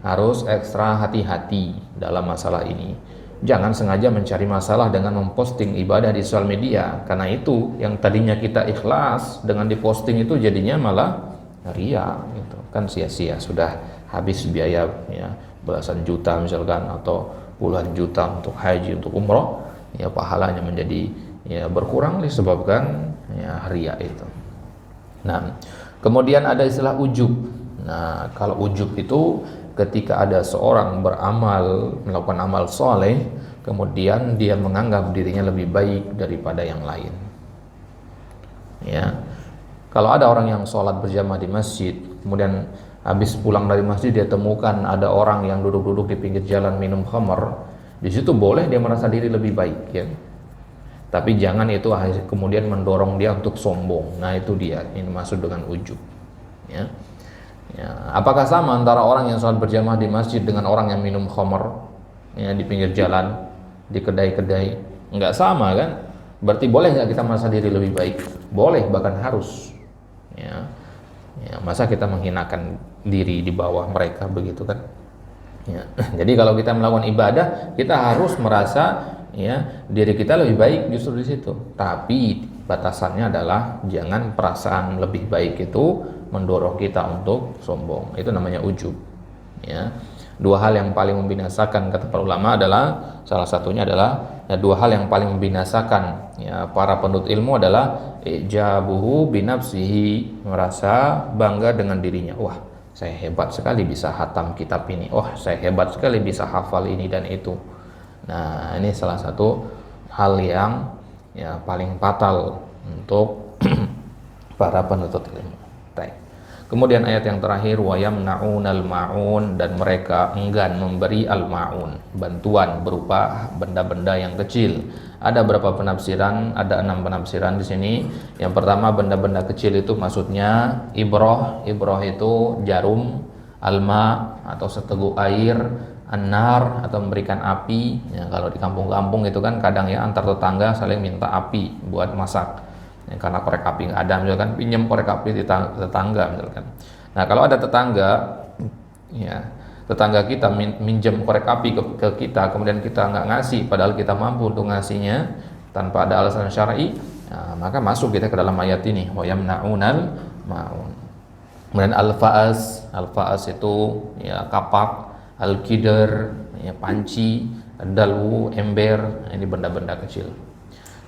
harus ekstra hati-hati dalam masalah ini. Jangan sengaja mencari masalah dengan memposting ibadah di sosial media, karena itu yang tadinya kita ikhlas dengan diposting itu jadinya malah riya gitu. Kan sia-sia, sudah habis biaya ya, belasan juta misalkan atau puluhan juta untuk haji, untuk umroh, ya pahalanya menjadi ya berkurang disebabkan ya riya itu. Nah, kemudian ada istilah ujub. Nah, kalau ujub itu ketika ada seorang beramal, melakukan amal soleh, kemudian dia menganggap dirinya lebih baik daripada yang lain. Ya, kalau ada orang yang sholat berjamaah di masjid, kemudian habis pulang dari masjid dia temukan ada orang yang duduk-duduk di pinggir jalan minum khamar, di situ boleh dia merasa diri lebih baik, ya. Tapi jangan itu kemudian mendorong dia untuk sombong. Nah itu dia, ini maksud dengan ujub. Ya. Ya, apakah sama antara orang yang sholat berjamaah di masjid dengan orang yang minum khamar ya, di pinggir jalan, di kedai-kedai? Enggak sama kan? Berarti boleh nggak kita merasa diri lebih baik? Boleh, bahkan harus. Ya, ya, masa kita menghinakan diri di bawah mereka begitu kan? Ya. Jadi kalau kita melakukan ibadah, kita harus merasa ya diri kita lebih baik justru di situ. Tapi batasannya adalah jangan perasaan lebih baik itu mendorong kita untuk sombong. Itu namanya ujub ya. Dua hal yang paling membinasakan kata para ulama adalah, salah satunya adalah, ya, dua hal yang paling membinasakan ya para penuntut ilmu adalah ijabuhu binafsihi, merasa bangga dengan dirinya. Wah, saya hebat sekali bisa hatam kitab ini. Wah, saya hebat sekali bisa hafal ini dan itu. Nah, ini salah satu hal yang ya paling fatal untuk para penuntut ilmu. Baik. Kemudian ayat yang terakhir, wa yamna'unal ma'un, dan mereka enggan memberi al-ma'un, bantuan berupa benda-benda yang kecil. Ada berapa penafsiran? Ada 6 penafsiran di sini. Yang pertama, benda-benda kecil itu maksudnya ibroh. Ibroh itu jarum, alma atau seteguk air, an-nar atau memberikan api. Ya, kalau di kampung-kampung itu kan kadang ya antar tetangga saling minta api buat masak. Ya, karena korek api nggak ada, misalkan pinjam korek api di tetangga misalkan. Nah, kalau ada tetangga, ya tetangga kita minjem korek api ke kita, kemudian kita nggak ngasih, padahal kita mampu untuk ngasihnya tanpa ada alasan syar'i, ya, maka masuk kita ke dalam ayat ini, wa yamna'unal ma'un. Kemudian al-fa'as itu ya kapak, al-qidr ya panci, dalwu ember, ini benda-benda kecil.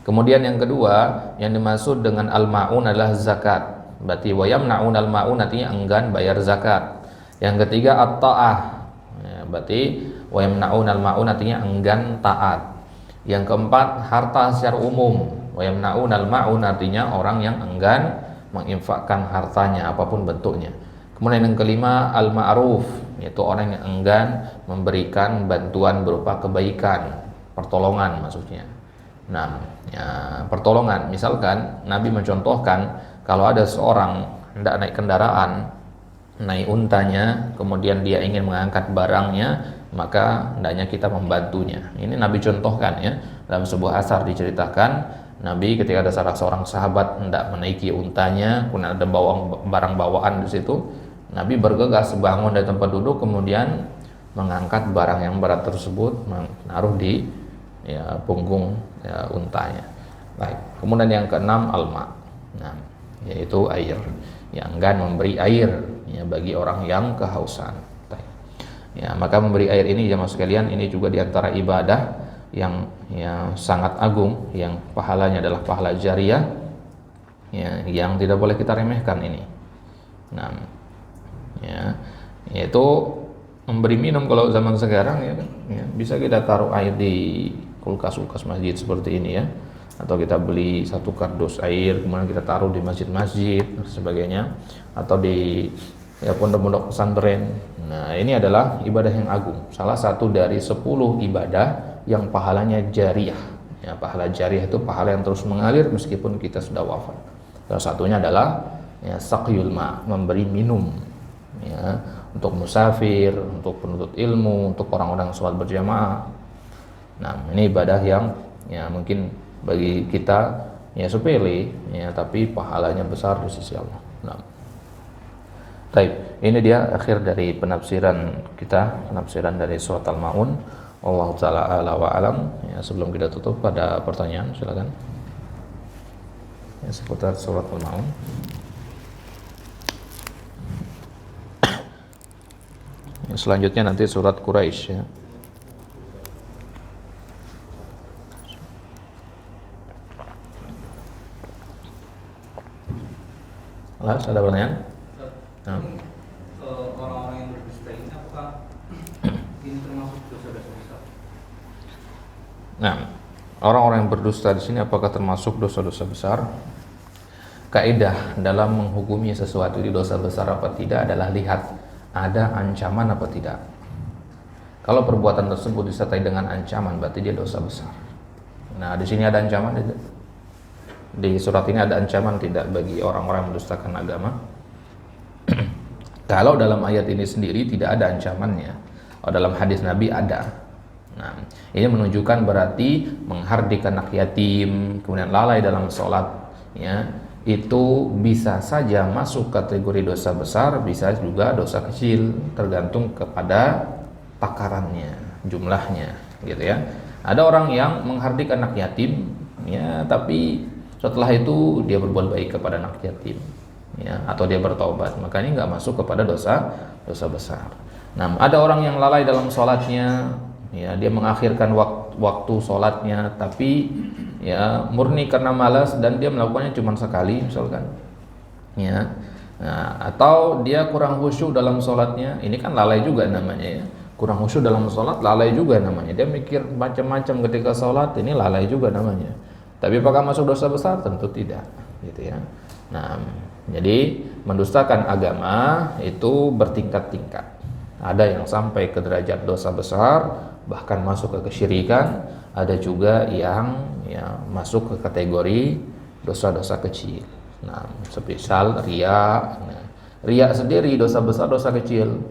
Kemudian yang kedua, yang dimaksud dengan al-ma'un adalah zakat. Berarti wa yamna'un al-ma'un artinya enggan bayar zakat. Yang ketiga at-ta'ah. Ya, berarti wa yamna'un al-ma'un artinya enggan taat. Yang keempat, harta secara umum. Wa yamna'un al-ma'un artinya orang yang enggan menginfakkan hartanya apapun bentuknya. Kemudian yang kelima, al-ma'ruf, yaitu orang yang enggan memberikan bantuan berupa kebaikan, pertolongan maksudnya. Nah, ya, pertolongan, misalkan Nabi mencontohkan kalau ada seorang hendak naik kendaraan, naik untanya, kemudian dia ingin mengangkat barangnya, maka hendaknya kita membantunya. Ini Nabi contohkan ya, dalam sebuah asar diceritakan Nabi ketika ada salah seorang sahabat hendak menaiki untanya, kemudian ada barang bawaan di situ, Nabi bergegas bangun dari tempat duduk, kemudian mengangkat barang yang berat tersebut, menaruh di ya punggung ya, untanya. Baik. Kemudian yang keenam alma, nah, yaitu air, yang enggan memberi air ya bagi orang yang kehausan. Baik. Ya, maka memberi air ini jemaah sekalian, ini juga diantara ibadah yang ya sangat agung, yang pahalanya adalah pahala jariah ya, yang tidak boleh kita remehkan ini. Nah, ya, yaitu memberi minum kalau zaman sekarang ya, ya bisa kita taruh air di kulkas masjid seperti ini ya, atau kita beli satu kardus air kemudian kita taruh di masjid-masjid sebagainya, atau di ya pondok-pondok pesantren. Nah, ini adalah ibadah yang agung, salah satu dari 10 ibadah yang pahalanya jariah ya. Pahala jariah itu pahala yang terus mengalir meskipun kita sudah wafat. Salah satunya adalah ya saqyul ma, memberi minum ya, untuk musafir, untuk penuntut ilmu, untuk orang-orang sholat berjamaah. Nah, ini ibadah yang ya mungkin bagi kita ya sepele ya, tapi pahalanya besar di sisi Allah. Nah, baik, ini dia akhir dari penafsiran kita, penafsiran dari surat Al-Ma'un. Allah taala ala wa alam. Ya, sebelum kita tutup, pada pertanyaan silakan. Ya, seputar surat Al-Ma'un. Ya, selanjutnya nanti surat Quraisy ya. Ada pertanyaan? Nah. Orang-orang yang berdusta ini apakah ini termasuk dosa-dosa besar? Nah, orang-orang yang berdusta di sini apakah termasuk dosa-dosa besar? Kaidah dalam menghukumi sesuatu di dosa besar apa tidak adalah lihat ada ancaman apa tidak. Kalau perbuatan tersebut disertai dengan ancaman, berarti dia dosa besar. Nah, di sini ada ancaman tidak? Di surat ini ada ancaman tidak bagi orang-orang yang mendustakan agama? Kalau dalam ayat ini sendiri tidak ada ancamannya. Oh, dalam hadis Nabi ada. Nah, ini menunjukkan berarti menghardik anak yatim, kemudian lalai dalam sholat, ya, itu bisa saja masuk kategori dosa besar, bisa juga dosa kecil, tergantung kepada takarannya, jumlahnya, gitu ya. Ada orang yang menghardik anak yatim, ya, tapi setelah itu dia berbuat baik kepada anak yatim, ya, atau dia bertaubat, maka ini nggak masuk kepada dosa besar. Nah, ada orang yang lalai dalam sholatnya, ya dia mengakhirkan waktu sholatnya, tapi ya murni karena malas dan dia melakukannya cuma sekali misalkan, ya. Nah, atau dia kurang khusyuk dalam sholatnya, ini kan lalai juga namanya ya. Kurang khusyuk dalam sholat, lalai juga namanya. Dia mikir macam-macam ketika sholat, ini lalai juga namanya. Tapi apakah masuk dosa besar? Tentu tidak, gitu ya. Nah, jadi mendustakan agama itu bertingkat-tingkat. Ada yang sampai ke derajat dosa besar, bahkan masuk ke kesyirikan. Ada juga yang ya, masuk ke kategori dosa-dosa kecil. Nah, semisal riya. Nah, riya sendiri dosa besar, dosa kecil.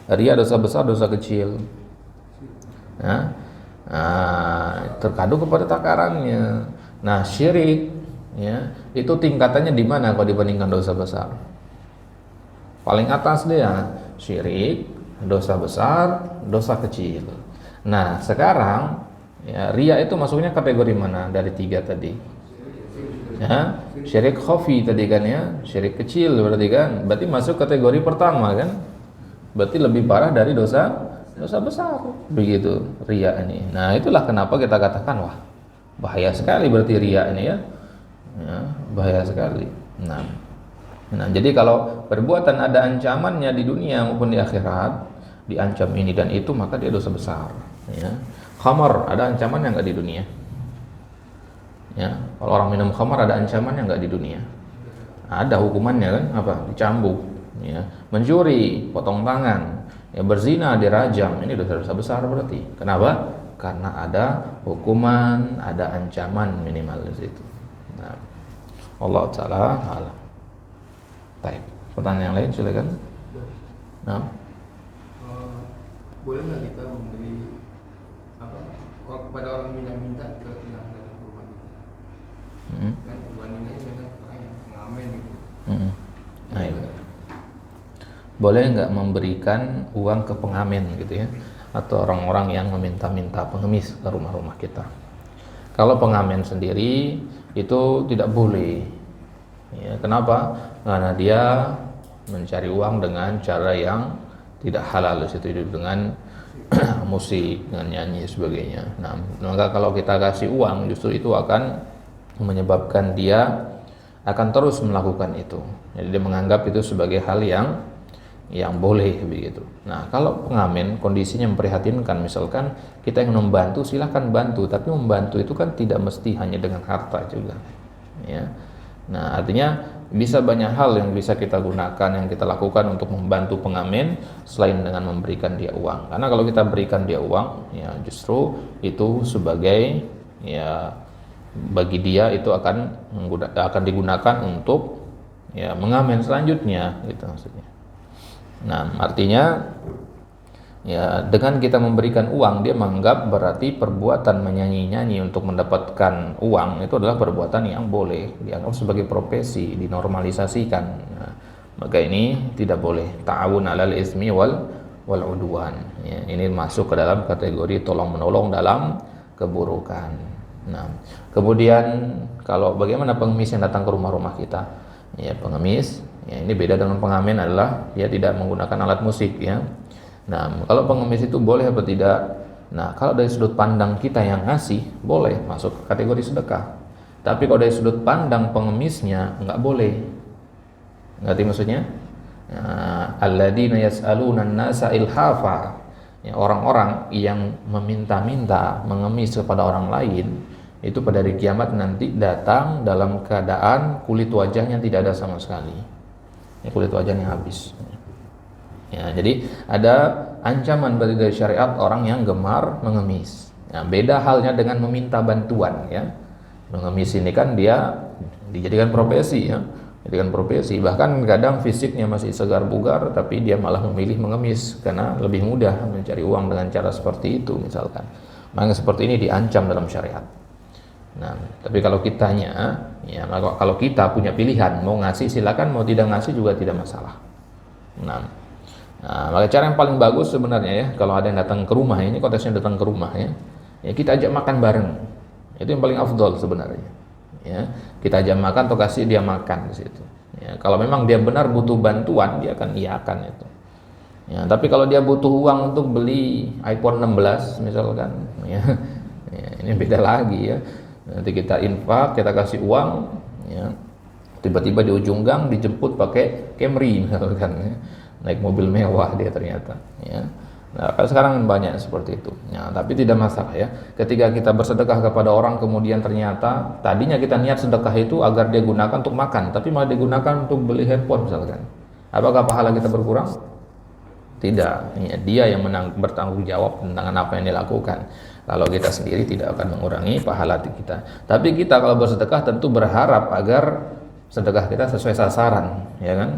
Riya dosa besar, dosa kecil. Terkadang kepada takarannya. Nah, syirik ya, itu tingkatannya di mana kalau dibandingkan dosa besar? Paling atas dia syirik, dosa besar, dosa kecil. Nah, sekarang ya, riya itu masuknya kategori mana dari tiga tadi? Ya, syirik khafi tadi kan ya, syirik kecil berarti kan, berarti masuk kategori pertama kan? Berarti lebih parah dari dosa besar, begitu riya ini. Nah, itulah kenapa kita katakan wah bahaya sekali berarti riya ini ya, bahaya sekali. Nah, jadi kalau perbuatan ada ancamannya di dunia maupun di akhirat, diancam ini dan itu, maka dia dosa besar. Ya. Khamar ada ancamannya nggak di dunia? Ya, kalau orang minum khamar ada ancamannya nggak di dunia? Ada hukumannya kan? Apa? Dicambuk. Ya. Mencuri, potong tangan. Ya, berzina, dirajam. Ini dosa-dosa besar berarti. Kenapa? Karena ada hukuman, ada ancaman minimal di situ. Nah, Allah Ta'ala alam. Baik. Pertanyaan yang lain silakan. Nah. Boleh nggak kita memberi kepada orang minta ke yang dalam rumah kita? Kan bandingannya dengan orang yang pengamen gitu. Nah, iya. Boleh nggak memberikan uang ke pengamen gitu ya, atau orang-orang yang meminta-minta pengemis ke rumah-rumah kita? Kalau pengamen sendiri itu tidak boleh. Ya, kenapa? Karena dia mencari uang dengan cara yang tidak halal, itu dengan musik, dengan nyanyi sebagainya. Nah, maka kalau kita kasih uang, justru itu akan menyebabkan dia akan terus melakukan itu. Jadi dia menganggap itu sebagai hal yang boleh begitu. Nah, kalau pengamen kondisinya memprihatinkan, misalkan kita yang membantu, silahkan bantu, tapi membantu itu kan tidak mesti hanya dengan harta juga. Ya. Nah, artinya bisa banyak hal yang bisa kita gunakan, yang kita lakukan untuk membantu pengamen selain dengan memberikan dia uang. Karena kalau kita berikan dia uang, ya justru itu sebagai ya bagi dia itu akan digunakan untuk ya mengamen selanjutnya gitu maksudnya. Nah, artinya ya dengan kita memberikan uang, dia menganggap berarti perbuatan menyanyi-nyanyi untuk mendapatkan uang itu adalah perbuatan yang boleh, dianggap sebagai profesi, dinormalisasikan. Nah, maka ini tidak boleh. Ta'awun 'alal ismi wal udwan. Ya, ini masuk ke dalam kategori tolong-menolong dalam keburukan. Nah, kemudian kalau bagaimana pengemis yang datang ke rumah-rumah kita? Ya, pengemis, ya ini beda dengan pengamen adalah dia tidak menggunakan alat musik ya. Nah, kalau pengemis itu boleh atau tidak? Nah, kalau dari sudut pandang kita yang ngasih, boleh masuk ke kategori sedekah. Tapi kalau dari sudut pandang pengemisnya, enggak boleh. Ngerti maksudnya? Alladzina yas'aluna an-nasa ilhafa. Ya, orang-orang yang meminta-minta, mengemis kepada orang lain, itu pada hari kiamat nanti datang dalam keadaan kulit wajahnya tidak ada sama sekali. Ya, kulit wajahnya habis. Ya, jadi ada ancaman dari syariat orang yang gemar mengemis. Ya, beda halnya dengan meminta bantuan ya. Mengemis ini kan dia dijadikan profesi ya. Jadikan profesi, bahkan kadang fisiknya masih segar bugar tapi dia malah memilih mengemis karena lebih mudah mencari uang dengan cara seperti itu misalkan. Maka seperti ini diancam dalam syariat. Nah, tapi kalau kitanya ya, kalau kita punya pilihan mau ngasih silakan, mau tidak ngasih juga tidak masalah. Nah, maka cara yang paling bagus sebenarnya ya, kalau ada yang datang ke rumah, ini konteksnya datang ke rumah ya, kita ajak makan bareng. Itu yang paling afdol sebenarnya. Ya, kita ajak makan atau kasih dia makan di situ. Ya, kalau memang dia benar butuh bantuan, dia akan iyakan itu. Ya, tapi kalau dia butuh uang untuk beli iPhone 16 misalkan, ya, ya ini beda lagi ya. Nanti kita infak, kita kasih uang, ya, tiba-tiba di ujung gang dijemput pakai Camry misalkan, ya, naik mobil mewah dia ternyata. Ya. Nah, sekarang banyak seperti itu. Ya, tapi tidak masalah ya. Ketika kita bersedekah kepada orang kemudian ternyata tadinya kita niat sedekah itu agar dia gunakan untuk makan, tapi malah digunakan untuk beli handphone misalkan. Apakah pahala kita berkurang? Tidak. Ya, dia yang bertanggung jawab tentang apa yang dilakukan. Kalau kita sendiri tidak akan mengurangi pahala kita. Tapi kita kalau bersedekah tentu berharap agar sedekah kita sesuai sasaran, ya kan?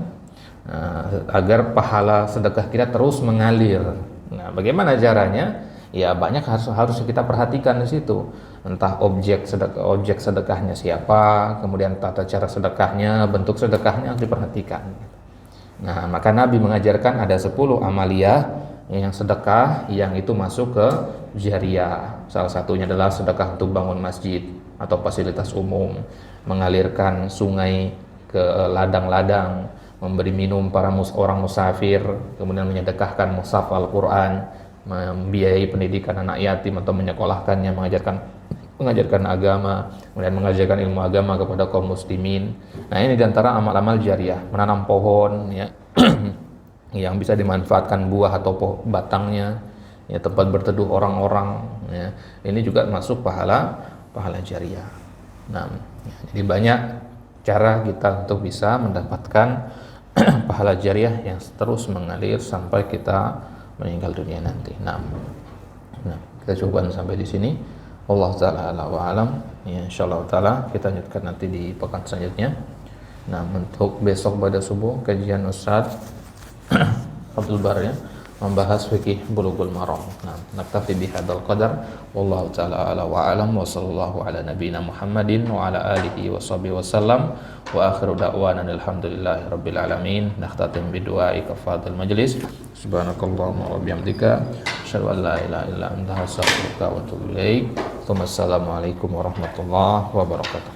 Nah, agar pahala sedekah kita terus mengalir. Nah, bagaimana caranya? Ya banyak harus kita perhatikan di situ. Entah objek sedekahnya siapa, kemudian tata cara sedekahnya, bentuk sedekahnya harus diperhatikan. Nah, maka Nabi mengajarkan ada 10 amaliyah yang sedekah yang itu masuk ke jariyah. Salah satunya adalah sedekah untuk bangun masjid atau fasilitas umum, mengalirkan sungai ke ladang-ladang, memberi minum para orang musafir, kemudian menyedekahkan mushaf Al-Quran, membiayai pendidikan anak yatim atau menyekolahkannya, mengajarkan agama, kemudian mengajarkan ilmu agama kepada kaum muslimin. Nah, ini diantara amal-amal jariyah, menanam pohon ya yang bisa dimanfaatkan buah atau batangnya, ya, tempat berteduh orang-orang, ya. Ini juga masuk pahala jariyah. Nah, jadi banyak cara kita untuk bisa mendapatkan pahala jariyah yang terus mengalir sampai kita meninggal dunia nanti. Nah, kita coba sampai di sini. Allah taala a'lam wa alam. Ya, insyaallah taala kita lanjutkan nanti di pekan selanjutnya. Nah, untuk besok pada subuh kajian Ustaz Abdul Bar ya, membahas fikih Bulughul Maram. Nah, naktafi bihadzal qadar wallahu taala a'lam wa alam wa sallallahu ala nabiyyina Muhammadin wa ala alihi wa sahbihi wasallam wa akhiru da'wana alhamdulillahi rabbil alamin. Nakhtatim bi du'ai kafadhil majlis. Subhanakallahumma wa bihamdika asyhadu an la ilaha illa anta astaghfiruka wa atubu ilaik. Assalamualaikum warahmatullahi wabarakatuh.